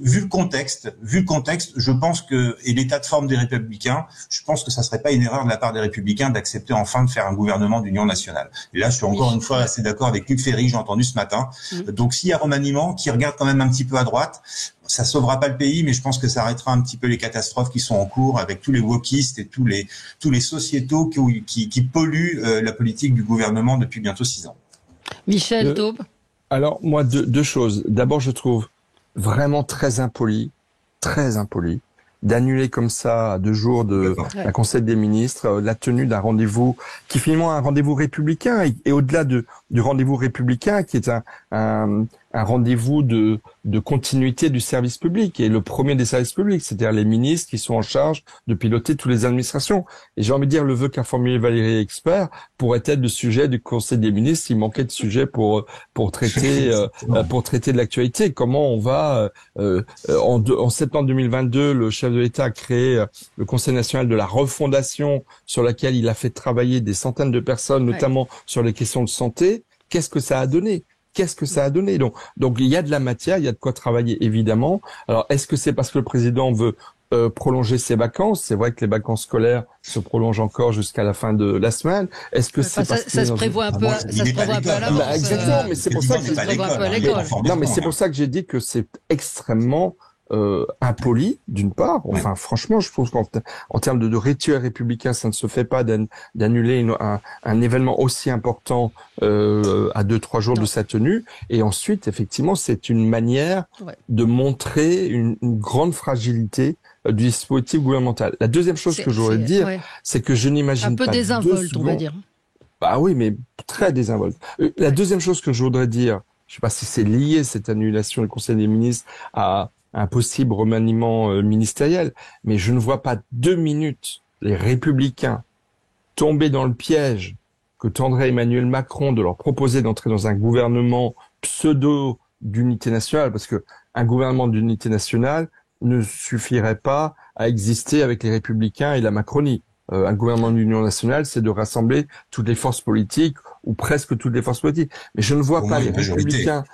Vu le contexte, je pense que, et l'état de forme des Républicains, je pense que ça serait pas une erreur de la part des Républicains d'accepter enfin de faire un gouvernement d'union nationale. Et là, je suis encore une fois assez d'accord avec Luc Ferry, j'ai entendu ce matin. Donc, s'il y a remaniement, qui regarde quand même un petit peu à droite, ça sauvera pas le pays, mais je pense que ça arrêtera un petit peu les catastrophes qui sont en cours avec tous les wokistes et tous les sociétaux qui polluent la politique du gouvernement depuis bientôt 6 ans. Michel Taube. Alors, moi, deux choses. D'abord, je trouve vraiment très impoli d'annuler comme ça à 2 jours de la Conseil des ministres la tenue d'un rendez-vous qui finalement est un rendez-vous républicain et au-delà du rendez-vous républicain qui est un rendez-vous de continuité du service public et le premier des services publics, c'est-à-dire les ministres qui sont en charge de piloter toutes les administrations. Et j'ai envie de dire, le vœu qu'a formulé Valérie Expert pourrait être le sujet du Conseil des ministres. Il manquait de sujet pour traiter de l'actualité. Comment on va en septembre 2022, le chef de l'État a créé le Conseil national de la refondation sur laquelle il a fait travailler des centaines de personnes, notamment sur les questions de santé. Qu'est-ce que ça a donné? Donc il y a de la matière, il y a de quoi travailler évidemment. Alors est-ce que c'est parce que le président veut prolonger ses vacances? C'est vrai que les vacances scolaires se prolongent encore jusqu'à la fin de la semaine. Est-ce que c'est parce que ça se prévoit un peu à l'avance? Exactement, mais c'est pour ça que mais c'est pour ça que j'ai dit que c'est extrêmement impoli, d'une part. Enfin, franchement, je trouve qu'en termes de rituel républicain, ça ne se fait pas d'annuler un événement aussi important à 2-3 jours de sa tenue. Et ensuite, effectivement, c'est une manière de montrer une grande fragilité du dispositif gouvernemental. La deuxième chose que je voudrais dire, c'est que je n'imagine pas... Un peu désinvolte, on va dire. Bah oui, mais très désinvolte. La deuxième chose que je voudrais dire, je sais pas si c'est lié, cette annulation du Conseil des ministres, à un possible remaniement ministériel, mais je ne vois pas 2 minutes les Républicains tomber dans le piège que tendrait Emmanuel Macron de leur proposer d'entrer dans un gouvernement pseudo d'unité nationale, parce que un gouvernement d'unité nationale ne suffirait pas à exister avec les Républicains et la Macronie. Un gouvernement d'union nationale, c'est de rassembler toutes les forces politiques, ou presque toutes les forces politiques. Mais je ne vois pas les Républicains...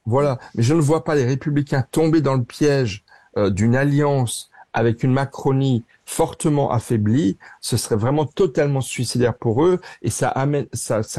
Voilà, mais je ne vois pas les Républicains tomber dans le piège d'une alliance avec une Macronie fortement affaiblie. Ce serait vraiment totalement suicidaire pour eux et ça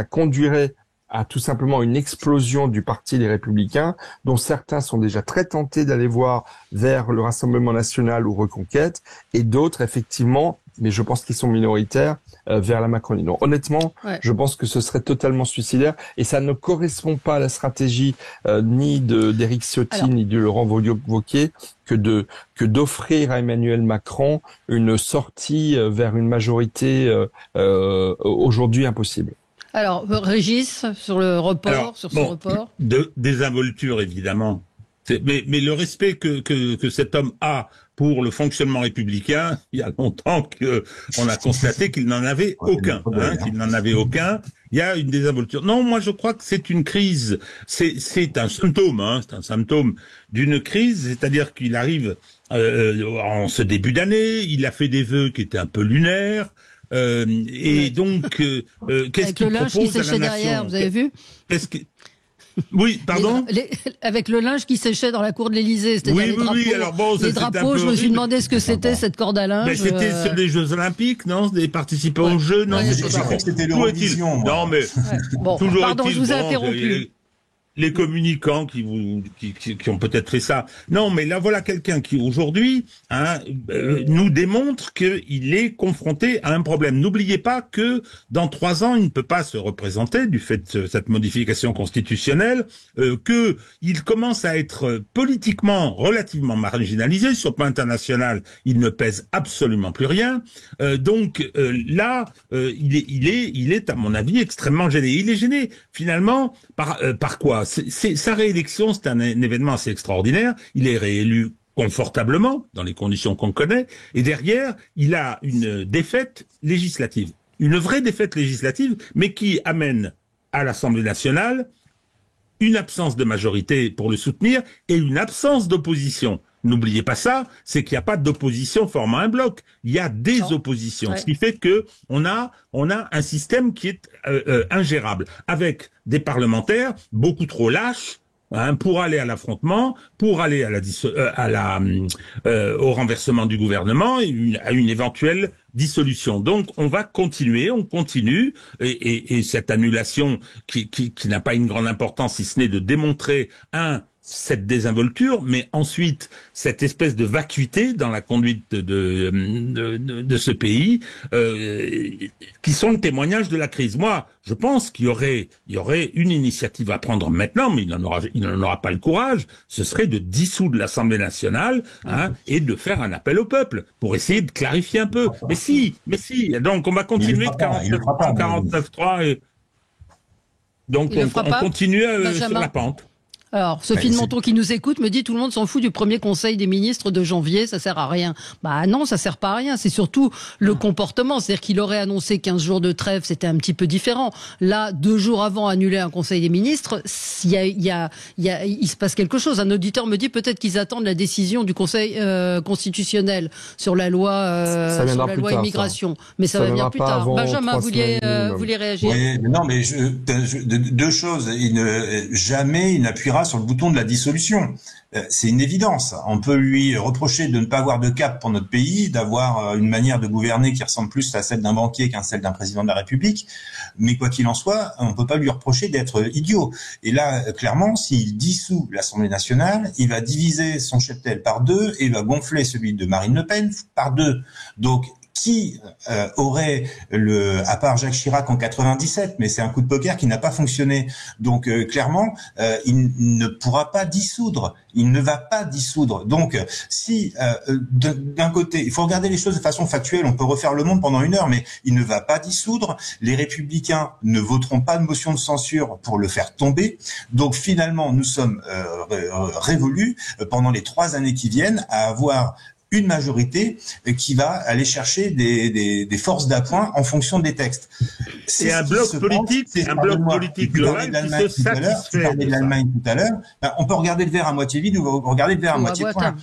conduirait à tout simplement une explosion du parti des Républicains, dont certains sont déjà très tentés d'aller voir vers le Rassemblement national ou Reconquête, et d'autres effectivement, mais je pense qu'ils sont minoritaires, vers la Macronie. Donc honnêtement, je pense que ce serait totalement suicidaire et ça ne correspond pas à la stratégie ni d'Éric Ciotti ni de Laurent Wauquiez que d'offrir à Emmanuel Macron une sortie vers une majorité aujourd'hui impossible. Alors, Régis, sur le report, ce report. Désinvolture, évidemment. Mais le respect que cet homme a pour le fonctionnement républicain, il y a longtemps qu'on a constaté qu'il n'en avait aucun, qu'il n'en avait aucun. Il y a une désinvolture. Non, moi je crois que c'est une crise. C'est un symptôme, c'est un symptôme d'une crise. C'est-à-dire qu'il arrive en ce début d'année, il a fait des vœux qui étaient un peu lunaires. Et donc, qu'est-ce qu'il propose à la nation ? Avec le linge qui séchait derrière, vous avez vu ? Oui, pardon. Avec le linge qui séchait dans la cour de l'Élysée, c'était les drapeaux. Oui, alors bon, les drapeaux, je me suis demandé ce que c'était cette corde à linge. Mais c'était ceux des Jeux Olympiques, non? Des participants aux Jeux, non? J'ai cru que c'était l'Eurovision. Non, mais bon, toujours pardon, je vous ai interrompu. Les communicants qui ont peut-être fait ça. Non, mais là voilà quelqu'un qui aujourd'hui nous démontre qu'il est confronté à un problème. N'oubliez pas que dans 3 ans, il ne peut pas se représenter du fait de cette modification constitutionnelle, que il commence à être politiquement relativement marginalisé sur le plan international. Il ne pèse absolument plus rien. Donc là, il est à mon avis extrêmement gêné. Il est gêné finalement par quoi? Sa réélection, c'est un événement assez extraordinaire. Il est réélu confortablement, dans les conditions qu'on connaît, et derrière, il a une défaite législative. Une vraie défaite législative, mais qui amène à l'Assemblée nationale une absence de majorité pour le soutenir et une absence d'opposition. N'oubliez pas ça, c'est qu'il n'y a pas d'opposition formant un bloc. Il y a des oppositions, ce qui fait que on a un système qui est ingérable, avec des parlementaires beaucoup trop lâches pour aller à l'affrontement, pour aller au renversement du gouvernement et à une éventuelle dissolution. Donc on continue, et cette annulation qui n'a pas une grande importance, si ce n'est de démontrer cette désinvolture, mais ensuite cette espèce de vacuité dans la conduite de ce pays, qui sont le témoignage de la crise. Moi, je pense qu'il y aurait une initiative à prendre maintenant, mais il n'en aura pas le courage. Ce serait de dissoudre l'Assemblée nationale, et de faire un appel au peuple pour essayer de clarifier un peu. Mais si. Donc on va continuer de 49.3 et donc on continue sur la pente. Alors, Sophie de Menton qui nous écoute me dit tout le monde s'en fout du premier conseil des ministres de janvier, ça sert à rien. Bah non, ça sert pas à rien, c'est surtout le comportement. C'est-à-dire qu'il aurait annoncé 15 jours de trêve, c'était un petit peu différent. Là, 2 jours avant annuler un conseil des ministres, il se passe quelque chose. Un auditeur me dit peut-être qu'ils attendent la décision du conseil constitutionnel sur la loi, immigration. Ça. Mais ça va venir plus tard. Benjamin, vous vouliez réagir? Oui, non, mais deux choses. Jamais il n'appuiera sur le bouton de la dissolution. C'est une évidence. On peut lui reprocher de ne pas avoir de cap pour notre pays, d'avoir une manière de gouverner qui ressemble plus à celle d'un banquier qu'à celle d'un président de la République. Mais quoi qu'il en soit, on ne peut pas lui reprocher d'être idiot. Et là, clairement, s'il dissout l'Assemblée nationale, il va diviser son cheptel par 2 et va gonfler celui de Marine Le Pen par 2. Donc, qui aurait à part Jacques Chirac en 97, mais c'est un coup de poker qui n'a pas fonctionné. Donc clairement, il ne pourra pas dissoudre. Il ne va pas dissoudre. Donc si d'un côté, il faut regarder les choses de façon factuelle. On peut refaire le monde pendant 1 heure, mais il ne va pas dissoudre. Les Républicains ne voteront pas de motion de censure pour le faire tomber. Donc finalement, nous sommes révolus pendant les 3 années qui viennent à avoir une majorité qui va aller chercher des forces d'appoint en fonction des textes. C'est un bloc politique, global qui se satisfait. Tu parlais de l'Allemagne tout à l'heure. On peut regarder le verre à moitié vide ou regarder le verre à moitié plein.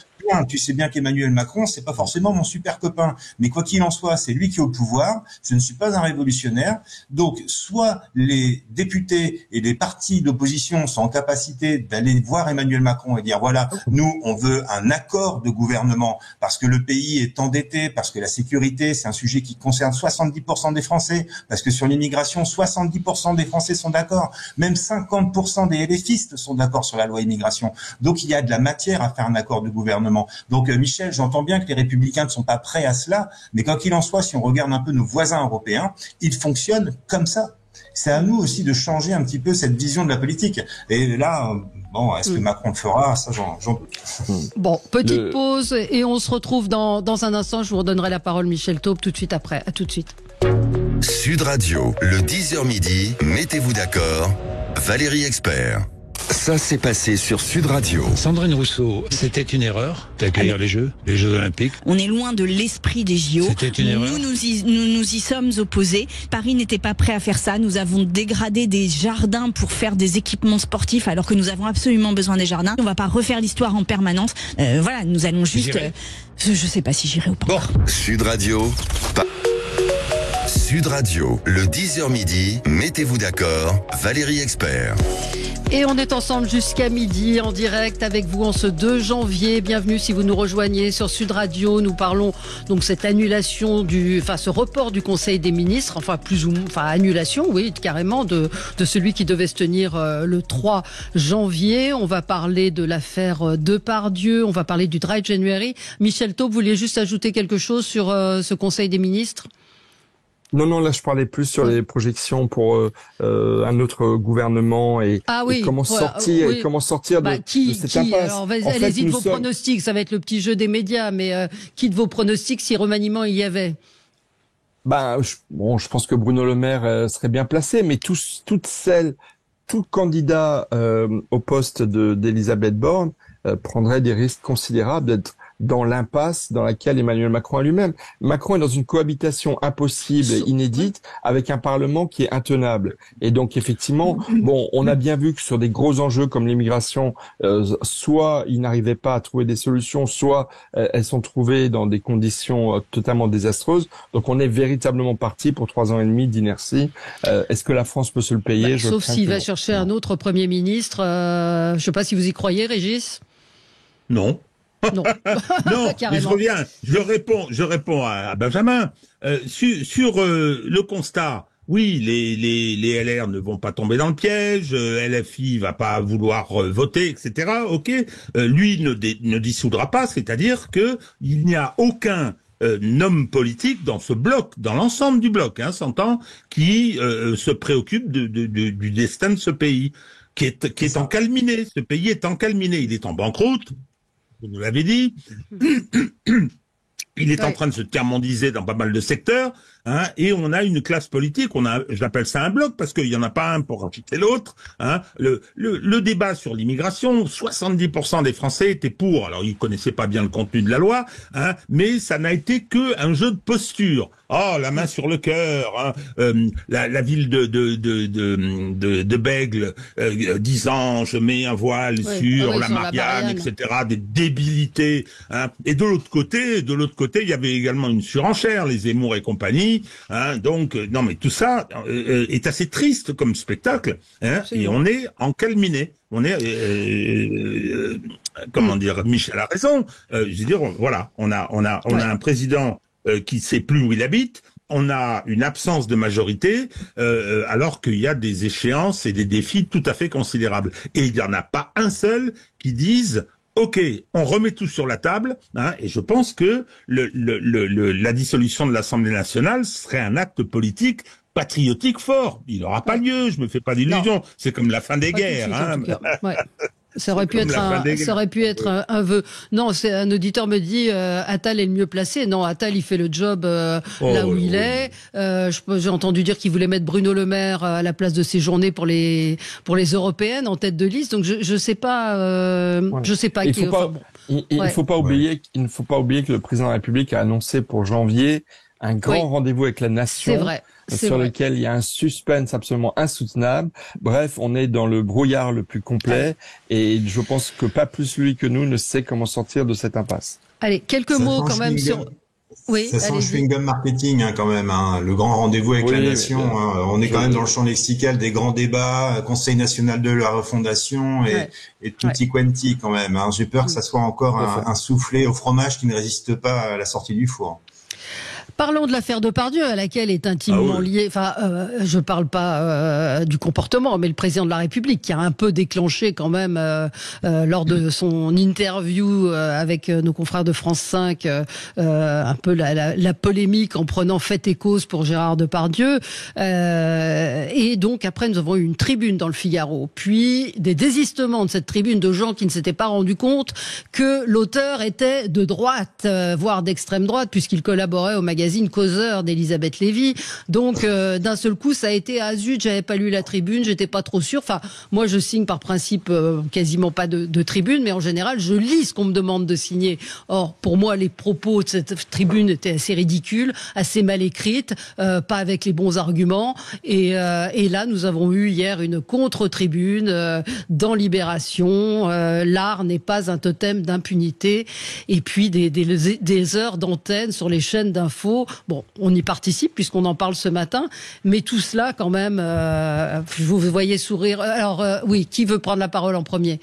Tu sais bien qu'Emmanuel Macron, c'est pas forcément mon super copain. Mais quoi qu'il en soit, c'est lui qui est au pouvoir. Je ne suis pas un révolutionnaire. Donc, soit les députés et les partis d'opposition sont en capacité d'aller voir Emmanuel Macron et dire, voilà, nous, on veut un accord de gouvernement parce que le pays est endetté, parce que la sécurité, c'est un sujet qui concerne 70% des Français, parce que sur l'immigration, 70% des Français sont d'accord. Même 50% des LFistes sont d'accord sur la loi immigration. Donc, il y a de la matière à faire un accord de gouvernement. Donc Michel, j'entends bien que les Républicains ne sont pas prêts à cela, mais quoi qu'il en soit, si on regarde un peu nos voisins européens, ils fonctionnent comme ça. C'est à nous aussi de changer un petit peu cette vision de la politique. Et là, bon, est-ce que Macron le fera? Ça, j'en doute. Bon, petite pause et on se retrouve dans un instant. Je vous redonnerai la parole, Michel Taube, tout de suite après. À tout de suite. Sud Radio, le 10h midi, mettez-vous d'accord, Valérie Expert. Ça s'est passé sur Sud Radio. Sandrine Rousseau, c'était une erreur d'accueillir les Jeux Olympiques. On est loin de l'esprit des JO. C'était une erreur. Nous y sommes opposés. Paris n'était pas prêt à faire ça. Nous avons dégradé des jardins pour faire des équipements sportifs alors que nous avons absolument besoin des jardins. On va pas refaire l'histoire en permanence. Voilà, nous allons juste... je sais pas si j'irai ou pas. Bon. Sud Radio. Sud Radio, le 10h midi, mettez-vous d'accord, Valérie Expert. Et on est ensemble jusqu'à midi en direct avec vous en ce 2 janvier. Bienvenue si vous nous rejoignez sur Sud Radio. Nous parlons donc cette annulation ce report du Conseil des ministres, annulation, oui, carrément de celui qui devait se tenir le 3 janvier. On va parler de l'affaire Depardieu, on va parler du Dry January. Michel Taube, vous vouliez juste ajouter quelque chose sur ce Conseil des ministres ? Non, là je parlais plus sur les projections pour un autre gouvernement et comment sortir de cette impasse. Alors, allez-y de vos pronostics, ça va être le petit jeu des médias, mais qui de vos pronostics si remaniement il y avait ? Je pense que Bruno Le Maire serait bien placé, mais tout candidat au poste d'Elisabeth Borne prendrait des risques considérables d'être dans l'impasse dans laquelle Emmanuel Macron est lui-même. Macron est dans une cohabitation impossible et inédite avec un Parlement qui est intenable. Et donc effectivement, on a bien vu que sur des gros enjeux comme l'immigration, soit ils n'arrivaient pas à trouver des solutions, soit elles sont trouvées dans des conditions totalement désastreuses. Donc on est véritablement parti pour 3 ans et demi d'inertie. Est-ce que la France peut se le payer ? Sauf s'il va chercher un autre Premier ministre. Je ne sais pas si vous y croyez, Régis ? Non. Non, mais je réponds à Benjamin. Sur le constat, oui, les LR ne vont pas tomber dans le piège, LFI va pas vouloir voter, etc. Ok, lui ne dissoudra pas, c'est-à-dire que il n'y a aucun homme politique dans ce bloc, dans l'ensemble du bloc, s'entend, qui se préoccupe du destin de ce pays, qui est encalminé. Ce pays est encalminé, il est en banqueroute. Vous nous l'avez dit, il est en train de se tiers-mondiser dans pas mal de secteurs, et on a une classe politique, j'appelle ça un bloc, parce qu'il y en a pas un pour racheter l'autre, le débat sur l'immigration, 70% des Français étaient pour, alors ils connaissaient pas bien le contenu de la loi, mais ça n'a été que un jeu de posture. Oh, la main sur le cœur, la ville de Bègle, disant je mets un voile sur la Marianne, etc., des débilités, et de l'autre côté, il y avait également une surenchère, les Zemmour et compagnie, donc, non mais tout ça est assez triste comme spectacle, et on est encalminé. On est, comment dire, Michel a raison, je veux dire, voilà, on a un président qui sait plus où il habite, on a une absence de majorité, alors qu'il y a des échéances et des défis tout à fait considérables. Et il n'y en a pas un seul qui dise OK, on remet tout sur la table, et je pense que la dissolution de l'Assemblée nationale serait un acte politique patriotique fort. Il n'aura pas lieu, je me fais pas d'illusions. C'est comme la fin des guerres. Ça aurait pu être un vœu. Non, un auditeur me dit Attal est le mieux placé. Non, Attal il fait le job là où il est. J'ai entendu dire qu'il voulait mettre Bruno Le Maire à la place de Séjourné pour les européennes en tête de liste. Donc je sais pas. Je sais pas. Il ne faut pas oublier que le président de la République a annoncé pour janvier un grand rendez-vous avec la nation. C'est vrai. Sur lequel il y a un suspense absolument insoutenable. Bref, on est dans le brouillard le plus complet et je pense que pas plus lui que nous ne sait comment sortir de cette impasse. Allez, quelques mots quand même sur... Oui, ça sent chewing-gum marketing quand même, le grand rendez-vous avec la nation. On est quand même dans le champ lexical des grands débats, Conseil national de la refondation et tutti quanti quand même. J'ai peur que ça soit encore un soufflé au fromage qui ne résiste pas à la sortie du four. Parlons de l'affaire Depardieu, à laquelle est intimement lié. Enfin, je parle pas du comportement, mais le président de la République qui a un peu déclenché quand même lors de son interview avec nos confrères de France 5, un peu la polémique en prenant fait et cause pour Gérard Depardieu. Et donc après, nous avons eu une tribune dans le Figaro, puis des désistements de cette tribune de gens qui ne s'étaient pas rendus compte que l'auteur était de droite, voire d'extrême droite, puisqu'il collaborait au magazine magazine Causeur d'Elisabeth Lévy. Donc, d'un seul coup, ça a été, ah zut, j'avais pas lu la tribune, j'étais pas trop sûre. Enfin, moi, je signe par principe quasiment pas de tribune, mais en général, je lis ce qu'on me demande de signer. Or, pour moi, les propos de cette tribune étaient assez ridicules, assez mal écrites, pas avec les bons arguments. Et là, nous avons eu hier une contre-tribune dans Libération. L'art n'est pas un totem d'impunité. Et puis des heures d'antenne sur les chaînes d'infos. Bon, on y participe puisqu'on en parle ce matin, mais tout cela quand même, vous voyez sourire. Alors oui, qui veut prendre la parole en premier?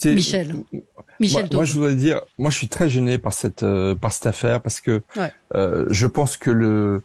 Michel. Moi, je voudrais dire, moi, je suis très gêné par cette affaire parce que je pense que le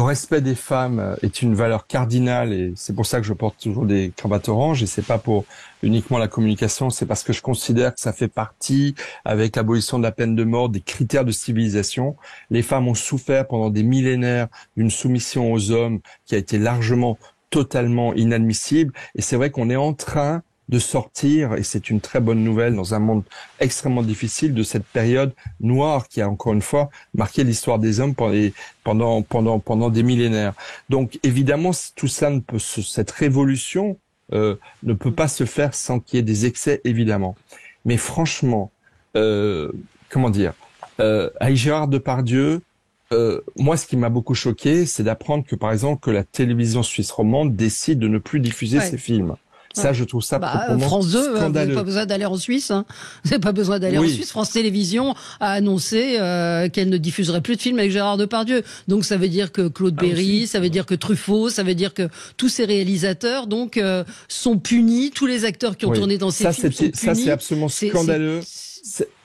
respect des femmes est une valeur cardinale et c'est pour ça que je porte toujours des cravates oranges et c'est pas pour uniquement la communication, c'est parce que je considère que ça fait partie, avec l'abolition de la peine de mort, des critères de civilisation. Les femmes ont souffert pendant des millénaires d'une soumission aux hommes qui a été largement, totalement inadmissible et c'est vrai qu'on est en train de sortir, et c'est une très bonne nouvelle dans un monde extrêmement difficile, de cette période noire qui a encore une fois marqué l'histoire des hommes pendant des millénaires. Donc évidemment, tout ça cette révolution ne peut pas se faire sans qu'il y ait des excès, évidemment. Mais franchement, avec Gérard Depardieu, moi, ce qui m'a beaucoup choqué, c'est d'apprendre que, par exemple, que la télévision suisse romande décide de ne plus diffuser ses films. Ça, je trouve ça proprement France 2, vous scandaleux. n'avez pas besoin d'aller en Suisse. Vous n'avez pas besoin d'aller en Suisse. France Télévisions a annoncé qu'elle ne diffuserait plus de films avec Gérard Depardieu. Donc ça veut dire que Claude Berry, ça veut dire que Truffaut, ça veut dire que tous ces réalisateurs sont punis. Tous les acteurs qui ont tourné dans ces films sont punis. Ça, c'est absolument scandaleux.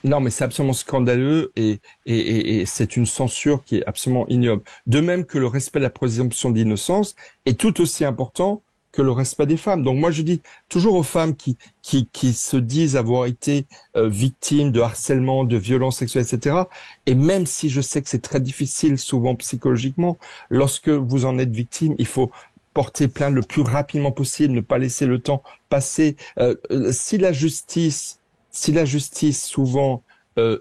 Non, mais c'est absolument scandaleux et c'est une censure qui est absolument ignoble. De même que le respect de la présomption d'innocence est tout aussi important que le respect des femmes. Donc moi je dis toujours aux femmes qui se disent avoir été victimes de harcèlement, de violences sexuelles, etc. Et même si je sais que c'est très difficile souvent psychologiquement, lorsque vous en êtes victime, il faut porter plainte le plus rapidement possible, ne pas laisser le temps passer. Si la justice souvent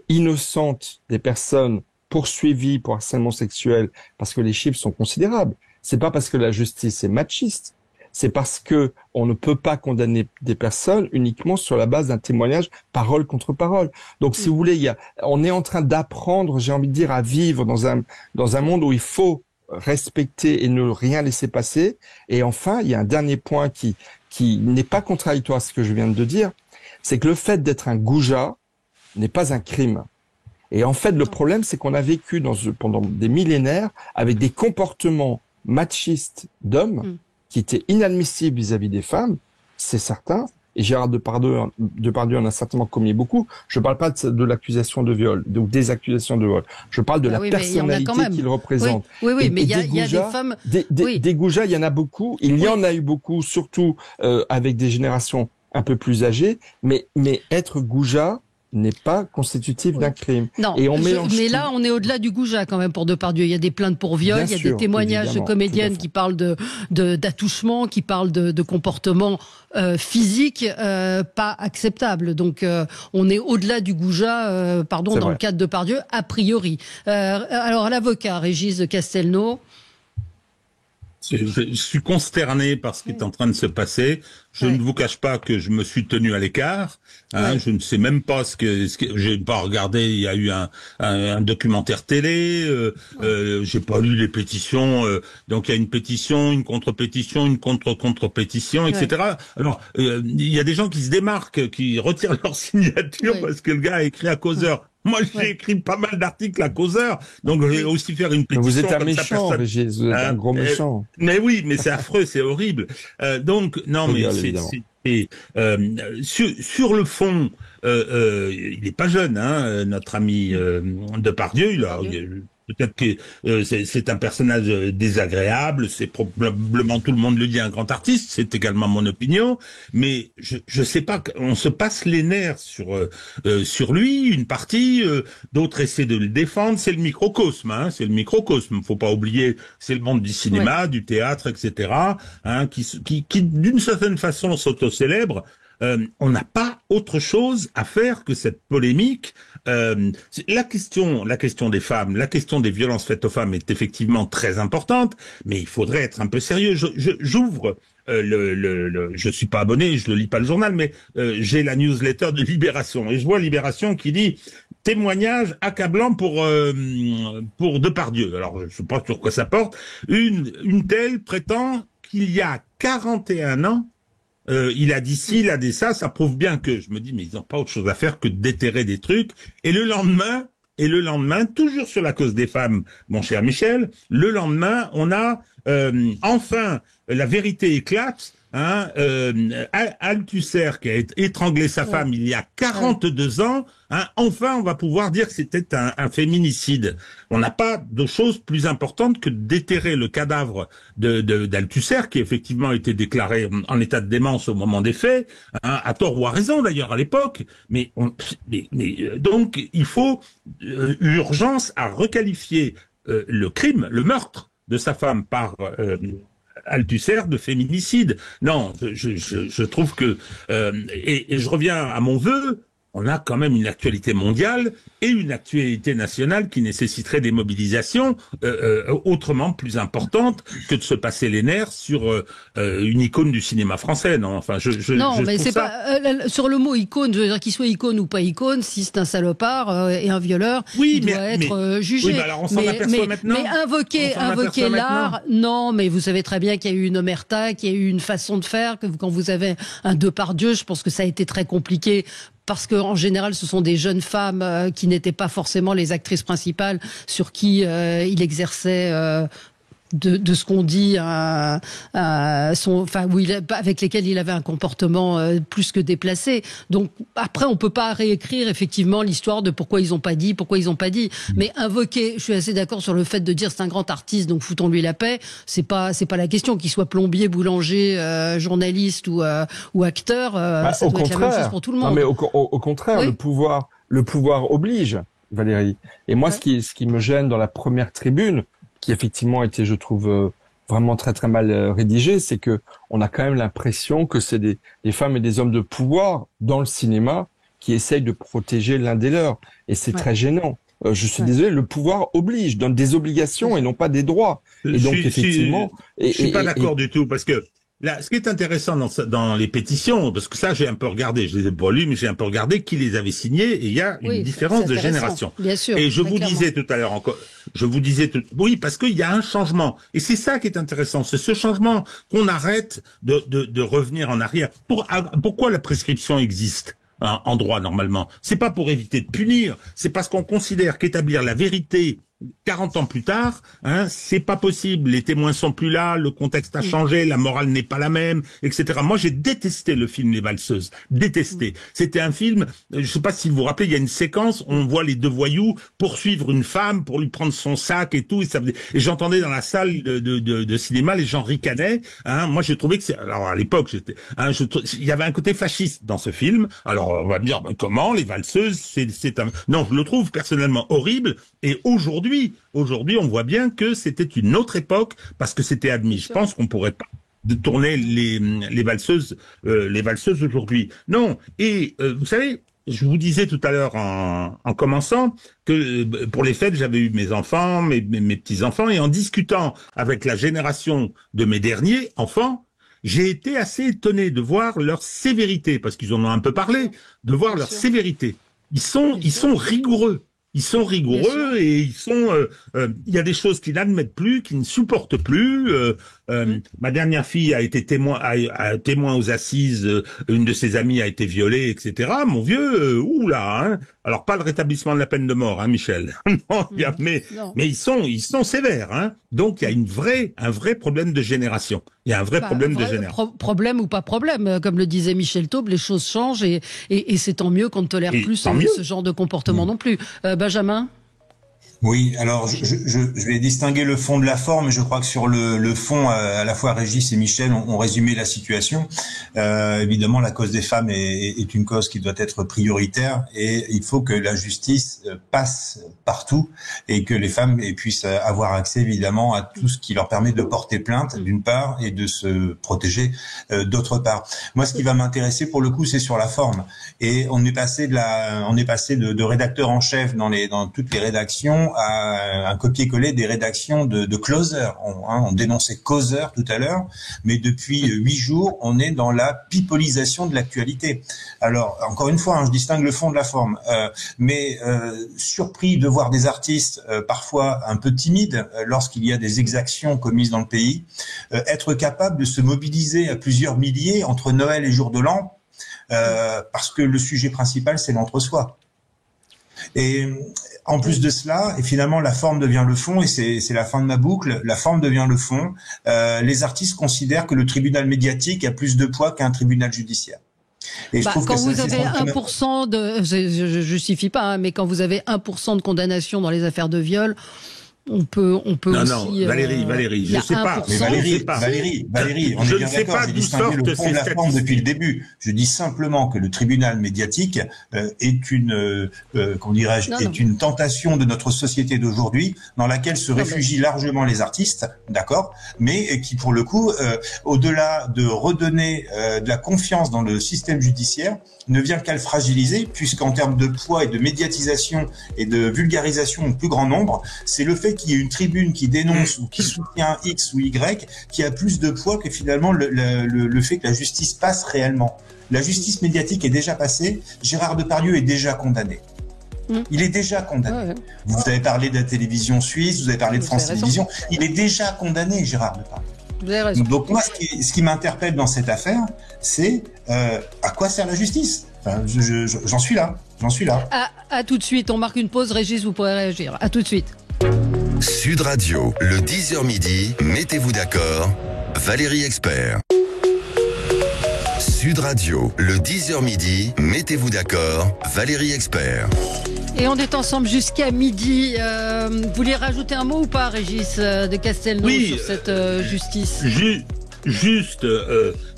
innocente des personnes poursuivies pour harcèlement sexuel, parce que les chiffres sont considérables, c'est pas parce que la justice est machiste, c'est parce que on ne peut pas condamner des personnes uniquement sur la base d'un témoignage parole contre parole. Donc, si vous voulez, on est en train d'apprendre, j'ai envie de dire, à vivre dans un monde où il faut respecter et ne rien laisser passer. Et enfin, il y a un dernier point qui n'est pas contradictoire à ce que je viens de dire, c'est que le fait d'être un goujat n'est pas un crime. Et en fait, le problème, c'est qu'on a vécu pendant des millénaires avec des comportements machistes d'hommes qui étaient inadmissibles vis-à-vis des femmes, c'est certain. Et Gérard Depardieu en a certainement commis beaucoup. Je ne parle pas de l'accusation de viol, donc des accusations de viol. Je parle de la personnalité qu'il représente. Oui, mais il y a des femmes... Des goujats, il y en a beaucoup. Il y en a eu beaucoup, surtout avec des générations un peu plus âgées. Mais être goujat n'est pas constitutif d'un crime. Non, mais là, on est au-delà du goujat quand même pour Depardieu. Il y a des plaintes pour viol, il y a des témoignages de comédiennes qui parlent d'attouchement, qui parlent de comportements physiques pas acceptables. Donc, on est au-delà du goujat, dans le cas de Depardieu, a priori. Alors, l'avocat Régis de Castelnau. Je suis consterné par ce qui est en train de se passer. Je ne vous cache pas que je me suis tenu à l'écart. Je ne sais même pas ce que j'ai pas regardé. Il y a eu un documentaire télé. J'ai pas lu les pétitions. Donc il y a une pétition, une contre-pétition, une contre-contre-pétition, etc. Alors il y a des gens qui se démarquent, qui retirent leur signature parce que le gars a écrit à Causeur. Moi, j'ai écrit pas mal d'articles à Causeur, donc je vais aussi faire une pétition. Vous êtes un méchant, Régis, vous êtes un gros méchant. Mais oui, mais c'est affreux, c'est horrible. Donc, non, mais sur le fond, il est pas jeune, notre ami Depardieu. Peut-être que c'est un personnage désagréable, c'est probablement, tout le monde le dit, un grand artiste, c'est également mon opinion, mais je sais pas, on se passe les nerfs sur lui, une partie, d'autres essaient de le défendre, c'est le microcosme, c'est le microcosme, faut pas oublier, c'est le monde du cinéma, du théâtre, etc., qui d'une certaine façon s'auto-célèbre. On n'a pas autre chose à faire que cette polémique la question des femmes, la question des violences faites aux femmes est effectivement très importante, mais il faudrait être un peu sérieux. J'ouvre je suis pas abonné, je ne lis pas le journal, mais j'ai la newsletter de Libération et je vois Libération qui dit témoignage accablant pour Depardieu. Alors je sais pas sur quoi ça porte. Une telle prétend qu'il y a 41 ans, il a dit ci, il a dit ça prouve bien que, je me dis, mais ils n'ont pas autre chose à faire que de déterrer des trucs. Et le lendemain, toujours sur la cause des femmes, mon cher Michel, le lendemain, on a, enfin, la vérité éclate, hein, Althusser qui a étranglé sa femme il y a 42 ans, hein, enfin on va pouvoir dire que c'était un féminicide. On n'a pas de chose plus importante que de déterrer le cadavre d'Althusser qui effectivement a été déclaré en état de démence au moment des faits, hein, à tort ou à raison d'ailleurs à l'époque, mais donc il faut urgence à requalifier le crime, le meurtre de sa femme par Althusser de féminicide. Non, je trouve que et je reviens à mon vœu. On a quand même une actualité mondiale et une actualité nationale qui nécessiterait des mobilisations autrement plus importantes que de se passer les nerfs sur une icône du cinéma français. Non, enfin, non, mais c'est pas sur le mot icône. Je veux dire qu'il soit icône ou pas icône, si c'est un salopard et un violeur, il doit être jugé. Oui, mais alors on s'en aperçoit maintenant. Mais invoquer l'art, non. Mais vous savez très bien qu'il y a eu une omerta, qu'il y a eu une façon de faire. Que quand vous avez un Depardieu, je pense que ça a été très compliqué. Parce que en général, ce sont des jeunes femmes qui n'étaient pas forcément les actrices principales sur qui il exerçait de ce qu'on dit, avec lesquels il avait un comportement plus que déplacé. Donc après, on peut pas réécrire effectivement l'histoire de pourquoi ils ont pas dit. Mais invoquer, je suis assez d'accord sur le fait de dire c'est un grand artiste, donc foutons-lui la paix. C'est pas la question qu'il soit plombier, boulanger, journaliste ou acteur. Ça doit être la même chose pour tout le monde. Non, mais au contraire, oui. le pouvoir oblige, Valérie. Et moi, ce qui me gêne dans la première tribune, qui effectivement était, je trouve, vraiment très très mal rédigé, c'est que on a quand même l'impression que c'est des femmes et des hommes de pouvoir dans le cinéma qui essayent de protéger l'un des leurs, et c'est très gênant. Je suis désolé, le pouvoir oblige, donne des obligations et non pas des droits. Et donc effectivement, je suis pas d'accord du tout, parce que là, ce qui est intéressant dans les pétitions, parce que ça j'ai un peu regardé, je les ai pas lues, mais j'ai un peu regardé qui les avait signées, et il y a une différence de génération. Bien sûr. Et je vous disais tout à l'heure encore, oui, parce qu'il y a un changement, et c'est ça qui est intéressant, c'est ce changement qu'on arrête de revenir en arrière. Pourquoi la prescription existe en droit normalement? C'est pas pour éviter de punir, c'est parce qu'on considère qu'établir la vérité 40 ans plus tard, c'est pas possible. Les témoins sont plus là, le contexte a changé, la morale n'est pas la même, etc. Moi, j'ai détesté le film Les Valseuses. Détesté. C'était un film, je sais pas si vous vous rappelez, il y a une séquence, on voit les deux voyous poursuivre une femme pour lui prendre son sac et tout, et j'entendais dans la salle de cinéma les gens ricanaient. Moi, j'ai trouvé que alors à l'époque, il y avait un côté fasciste dans ce film. Alors, on va me dire, comment, Les Valseuses, non, je le trouve personnellement horrible, et aujourd'hui, on voit bien que c'était une autre époque parce que c'était admis. Je pense qu'on pourrait pas tourner les valseuses aujourd'hui. Non. Et vous savez, je vous disais tout à l'heure en commençant que pour les fêtes, j'avais eu mes enfants, mes petits-enfants, et en discutant avec la génération de mes derniers enfants, j'ai été assez étonné de voir leur sévérité, parce qu'ils en ont un peu parlé, de voir leur sévérité. Ils sont rigoureux. Ils sont rigoureux et il y a des choses qu'ils n'admettent plus, qu'ils ne supportent plus. Ma dernière fille a été témoin aux assises. Une de ses amies a été violée, etc. Mon vieux, Alors pas le rétablissement de la peine de mort, Michel. Non, mais ils sont sévères. Donc il y a un vrai problème de génération. Il y a un vrai problème de génération. Problème ou pas problème, comme le disait Michel Taube, les choses changent et c'est tant mieux qu'on ne tolère plus ce genre de comportement non plus. Benjamin ? Oui, alors je vais distinguer le fond de la forme. Je crois que sur le fond, à la fois Régis et Michel ont résumé la situation. Évidemment, la cause des femmes est une cause qui doit être prioritaire et il faut que la justice passe partout et que les femmes puissent avoir accès évidemment à tout ce qui leur permet de porter plainte d'une part et de se protéger d'autre part. Moi, ce qui va m'intéresser pour le coup, c'est sur la forme. Et on est passé de rédacteur en chef dans toutes les rédactions à un copier-coller des rédactions de closer. On dénonçait causeur tout à l'heure, mais depuis 8 jours, on est dans la pipolisation de l'actualité. Alors, encore une fois, je distingue le fond de la forme, mais surpris de voir des artistes parfois un peu timides lorsqu'il y a des exactions commises dans le pays, être capable de se mobiliser à plusieurs milliers entre Noël et Jour de l'An, parce que le sujet principal, c'est l'entre-soi. Et en plus de cela, et finalement la forme devient le fond, et c'est la fin de ma boucle, la forme devient le fond. Les artistes considèrent que le tribunal médiatique a plus de poids qu'un tribunal judiciaire. Et je trouve quand que vous avez 1% de, je justifie pas, mais quand vous avez 1% de condamnation dans les affaires de viol, on peut aussi. Non, Valérie, je sais pas. Mais Valérie, on est bien d'accord. J'ai distingué le fond de la forme depuis le début. Je dis simplement que le tribunal médiatique est une, est une tentation de notre société d'aujourd'hui, dans laquelle se réfugient largement les artistes, d'accord, mais qui pour le coup, au-delà de redonner de la confiance dans le système judiciaire, ne vient qu'à le fragiliser, puisqu'en termes de poids et de médiatisation et de vulgarisation au plus grand nombre, c'est le fait qu'il y ait une tribune qui dénonce ou qui soutient X ou Y qui a plus de poids que finalement le fait que la justice passe réellement. La justice médiatique est déjà passée, Gérard Depardieu est déjà condamné. Il est déjà condamné. Vous avez parlé de la télévision suisse, vous avez parlé de France Télévisions, il est déjà condamné, Gérard Depardieu. Vous avez raison. Donc moi, ce qui m'interpelle dans cette affaire, c'est à quoi sert la justice. Enfin, j'en suis là. À tout de suite, on marque une pause. Régis, vous pourrez réagir. À tout de suite. Sud Radio, le 10h midi, mettez-vous d'accord, Valérie Expert. Sud Radio, le 10h midi, mettez-vous d'accord, Valérie Expert. Et on est ensemble jusqu'à midi. Vous voulez rajouter un mot ou pas, Régis de Castelnau, sur cette justice? Juste,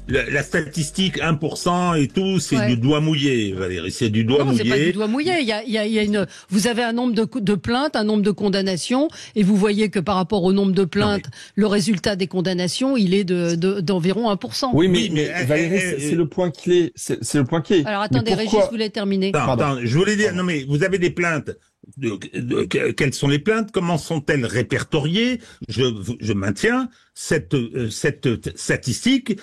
la statistique 1% et tout, c'est du doigt mouillé, Valérie. C'est du doigt mouillé. Non, c'est pas du doigt mouillé. Il y a vous avez un nombre de plaintes, un nombre de condamnations, et vous voyez que par rapport au nombre de plaintes, le résultat des condamnations, il est d'environ 1%. Oui, mais Valérie, c'est le point clé. C'est le point clé. Alors attendez, Régis, vous voulez terminer. Attends, je voulais dire, non mais vous avez des plaintes. Quelles sont les plaintes? Comment sont-elles répertoriées? Je maintiens cette statistique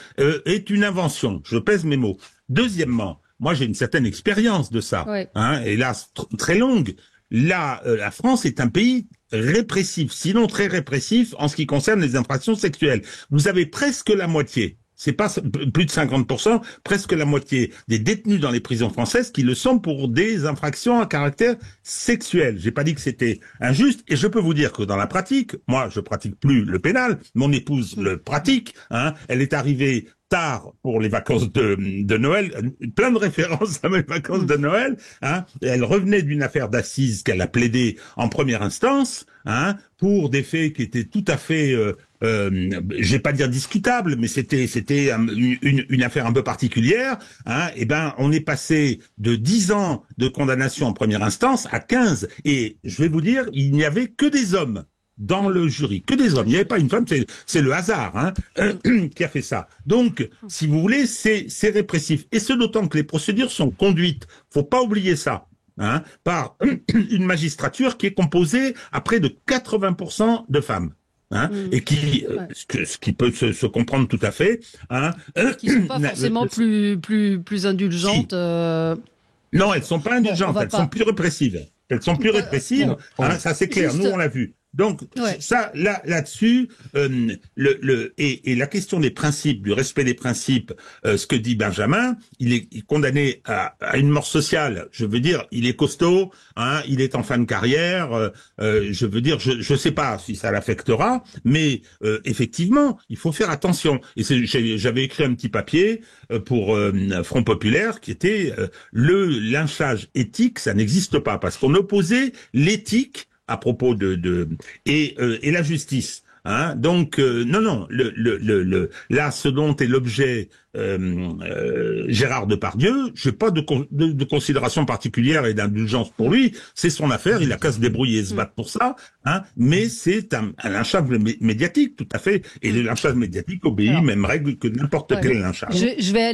est une invention. Je pèse mes mots. Deuxièmement, moi j'ai une certaine expérience de ça, hélas très longue. Là, la France est un pays répressif, sinon très répressif en ce qui concerne les infractions sexuelles. Vous avez presque la moitié. C'est pas plus de 50%, presque la moitié des détenus dans les prisons françaises qui le sont pour des infractions à caractère sexuel. J'ai pas dit que c'était injuste, et je peux vous dire que dans la pratique, moi je pratique plus le pénal, mon épouse le pratique, elle est arrivée tard pour les vacances de Noël, plein de références à mes vacances de Noël, elle revenait d'une affaire d'assises qu'elle a plaidée en première instance, pour des faits qui étaient tout à fait, je vais pas dire discutables, mais c'était une affaire un peu particulière, et ben on est passé de 10 ans de condamnation en première instance à 15, et je vais vous dire, il n'y avait que des hommes dans le jury, que des hommes. Il n'y avait pas une femme, c'est le hasard qui a fait ça. Donc, si vous voulez, c'est répressif. Et ce d'autant que les procédures sont conduites, faut pas oublier ça, par une magistrature qui est composée à près de 80% de femmes. Et qui, ce qui peut se comprendre tout à fait, qui sont pas forcément plus indulgentes. Non, elles sont pas indulgentes, elles sont plus répressives. Elles sont plus répressives, ça c'est clair, nous on l'a vu. Donc ça, là-dessus, et la question des principes, du respect des principes, ce que dit Benjamin, il est condamné à une mort sociale. Je veux dire, il est costaud, il est en fin de carrière. Je veux dire, je sais pas si ça l'affectera, mais effectivement, il faut faire attention. Et j'avais écrit un petit papier pour Front Populaire qui était le lynchage éthique, ça n'existe pas, parce qu'on opposait l'éthique à propos et la justice. Hein, donc non, là, ce dont est l'objet Gérard Depardieu, j'ai pas de considération particulière et d'indulgence pour lui. C'est son affaire, il a qu'à se débrouiller et se battre pour ça. Hein, mais c'est un lynchage médiatique, tout à fait. Et le lynchage médiatique obéit même règle que n'importe quel lynchage. Je vais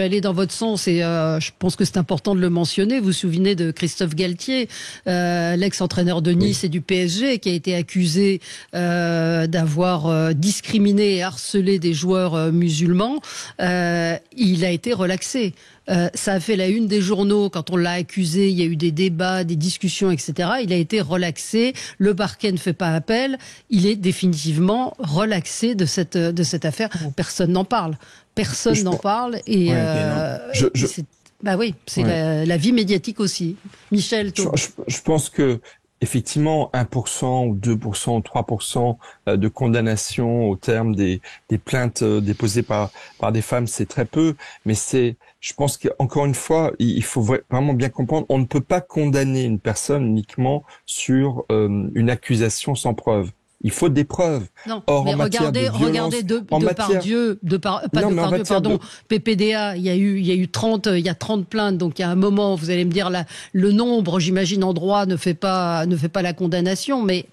aller dans votre sens et je pense que c'est important de le mentionner. Vous vous souvenez de Christophe Galtier, l'ex-entraîneur de Nice et du PSG, qui a été accusé d'avoir discriminé et harcelé des joueurs musulmans. Il a été relaxé. Ça a fait la une des journaux quand on l'a accusé. Il y a eu des débats, des discussions, etc. Il a été relaxé. Le parquet ne fait pas appel. Il est définitivement relaxé de cette affaire. Personne n'en parle. Personne n'en parle. Et bah oui, c'est la vie médiatique aussi. Michel, je pense que effectivement, 1% ou 2% ou 3% de condamnation au terme des plaintes déposées par des femmes, c'est très peu. Mais je pense qu'encore une fois, il faut vraiment bien comprendre, on ne peut pas condamner une personne uniquement sur une accusation sans preuve. Il faut des preuves. Non, or, mais regardez PPDA, il y a 30 plaintes, donc il y a un moment, vous allez me dire le nombre, j'imagine en droit ne fait pas la condamnation, mais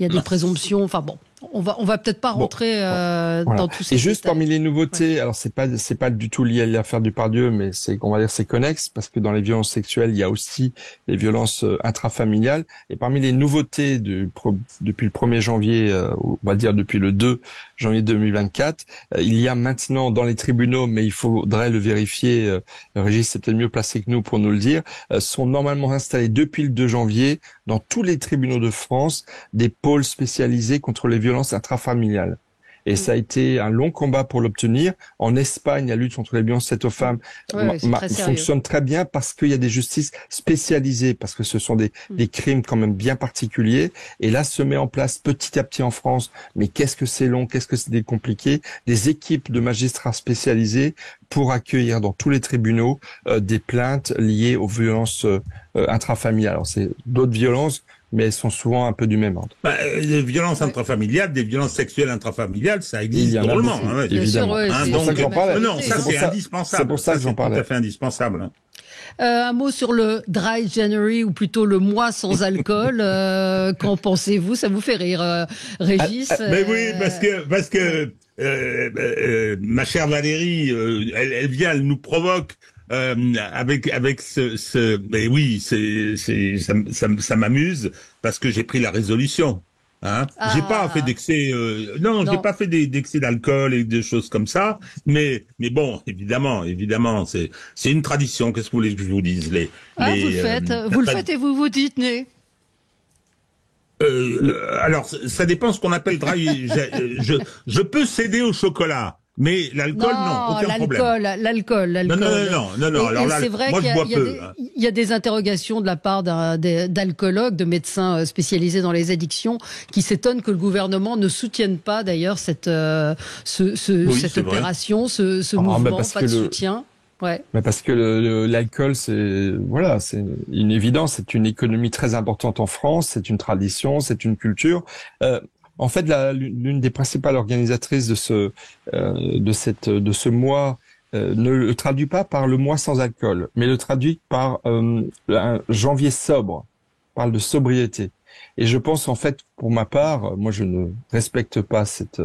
il y a des présomptions, enfin bon. On va peut-être pas rentrer dans tous ces Et juste détails. Parmi les nouveautés, alors c'est pas du tout lié à l'affaire Depardieu, mais c'est connexe parce que dans les violences sexuelles, il y a aussi les violences intrafamiliales. Et parmi les nouveautés depuis le 1er janvier, on va dire depuis le 2 janvier 2024, il y a maintenant dans les tribunaux, mais il faudrait le vérifier, Régis c'est peut-être mieux placé que nous pour nous le dire, sont normalement installés depuis le 2 janvier dans tous les tribunaux de France des pôles spécialisés contre les violences intrafamiliales. Et ça a été un long combat pour l'obtenir. En Espagne, la lutte contre les violences faites aux femmes fonctionne très bien parce qu'il y a des justices spécialisées, parce que ce sont des crimes quand même bien particuliers. Et là, se met en place petit à petit en France, mais qu'est-ce que c'est long, qu'est-ce que c'est compliqué, des équipes de magistrats spécialisés pour accueillir dans tous les tribunaux des plaintes liées aux violences intrafamiliales. Alors c'est d'autres violences, mais elles sont souvent un peu du même ordre. Des violences intrafamiliales, des violences sexuelles intrafamiliales, ça existe drôlement. Évidemment. C'est pour ça que j'en parlais. Non, ça c'est indispensable. C'est pour ça que j'en parlais. C'est tout à fait indispensable. Un mot sur le Dry January, ou plutôt le mois sans alcool. Qu'en pensez-vous? Ça vous fait rire, Régis? Mais oui, parce que ma chère Valérie, elle vient, elle nous provoque. Avec mais oui, ça m'amuse parce que j'ai pris la résolution. Hein. J'ai pas fait d'excès, j'ai pas fait d'excès d'alcool et des choses comme ça. Mais bon, évidemment, c'est une tradition. Qu'est-ce que vous voulez que je vous dise? Vous le faites et vous vous dites né. Alors, ça dépend ce qu'on appelle dry. Je peux céder au chocolat. Mais l'alcool, non, aucun problème. L'alcool. Non. Alors là, c'est vrai moi, qu'il y a des interrogations de la part d'alcoologues, de médecins spécialisés dans les addictions, qui s'étonnent que le gouvernement ne soutienne pas d'ailleurs cette opération, ce mouvement, pas de soutien. Ouais. Mais parce que l'alcool, c'est une évidence, c'est une économie très importante en France, c'est une tradition, c'est une culture. En fait, l'une des principales organisatrices de ce mois ne le traduit pas par le mois sans alcool, mais le traduit par un janvier sobre, parle de sobriété. Et je pense en fait, pour ma part, moi je ne respecte pas cet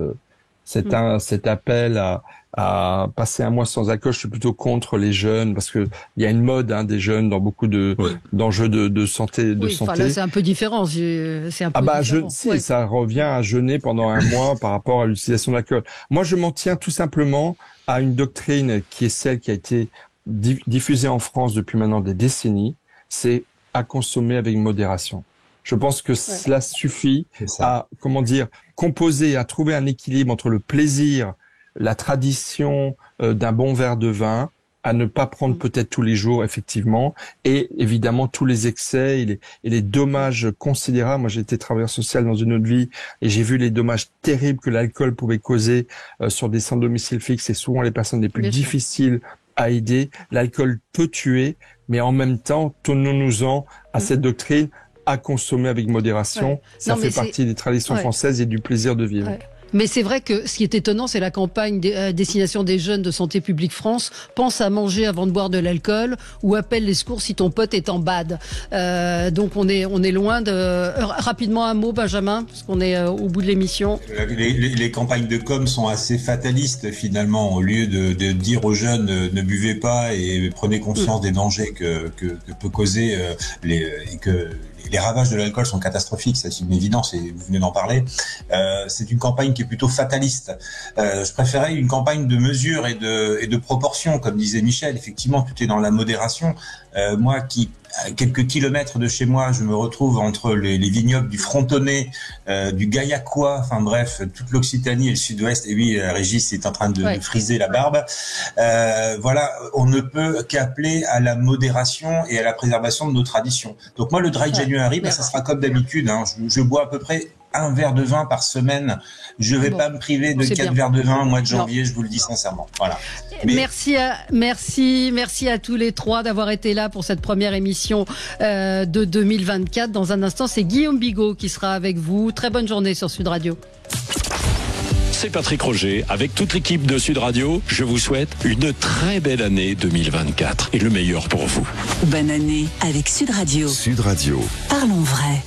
appel à passer un mois sans alcool. Je suis plutôt contre les jeunes parce que il y a une mode des jeunes dans beaucoup d'enjeux de santé. Là c'est un peu différent. Ça revient à jeûner pendant un mois par rapport à l'utilisation d'alcool. Moi, je m'en tiens tout simplement à une doctrine qui est celle qui a été diffusée en France depuis maintenant des décennies. C'est à consommer avec modération. Je pense que cela suffit à, composer, à trouver un équilibre entre le plaisir, la tradition d'un bon verre de vin, à ne pas prendre peut-être tous les jours, effectivement, et évidemment tous les excès et les dommages considérables. Moi, j'ai été travailleur social dans une autre vie et j'ai vu les dommages terribles que l'alcool pouvait causer sur des sans domicile fixe et souvent les personnes les plus difficiles à aider. L'alcool peut tuer, mais en même temps, tenons-nous-en à cette doctrine. à consommer avec modération. Ouais. Ça fait partie des traditions françaises et du plaisir de vivre. Ouais. Mais c'est vrai que ce qui est étonnant, c'est la campagne destination des jeunes de Santé publique France. Pense à manger avant de boire de l'alcool ou appelle les secours si ton pote est en bad. Donc on est loin de... Rapidement un mot, Benjamin, parce qu'on est au bout de l'émission. Les campagnes de com sont assez fatalistes finalement. Au lieu de dire aux jeunes ne buvez pas et prenez conscience des dangers que peut causer les ravages de l'alcool sont catastrophiques, c'est une évidence et vous venez d'en parler. C'est une campagne qui est plutôt fataliste. Je préférais une campagne de mesure et de proportion, comme disait Michel. Effectivement, tout est dans la modération. Moi qui, à quelques kilomètres de chez moi, je me retrouve entre les vignobles du Frontonnet, du Gaillacois, enfin bref, toute l'Occitanie et le Sud-Ouest. Et oui, Régis est en train de friser la barbe. Voilà, on ne peut qu'appeler à la modération et à la préservation de nos traditions. Donc moi, le Dry January, ça sera comme d'habitude. Hein. Je bois à peu près un verre de vin par semaine. Je vais pas me priver de 4 verres de vin au mois de janvier, je vous le dis sincèrement. Voilà. Mais... Merci à tous les trois d'avoir été là pour cette première émission de 2024. Dans un instant, c'est Guillaume Bigot qui sera avec vous. Très bonne journée sur Sud Radio. C'est Patrick Roger. Avec toute l'équipe de Sud Radio, je vous souhaite une très belle année 2024 et le meilleur pour vous. Bonne année avec Sud Radio. Sud Radio. Parlons vrai.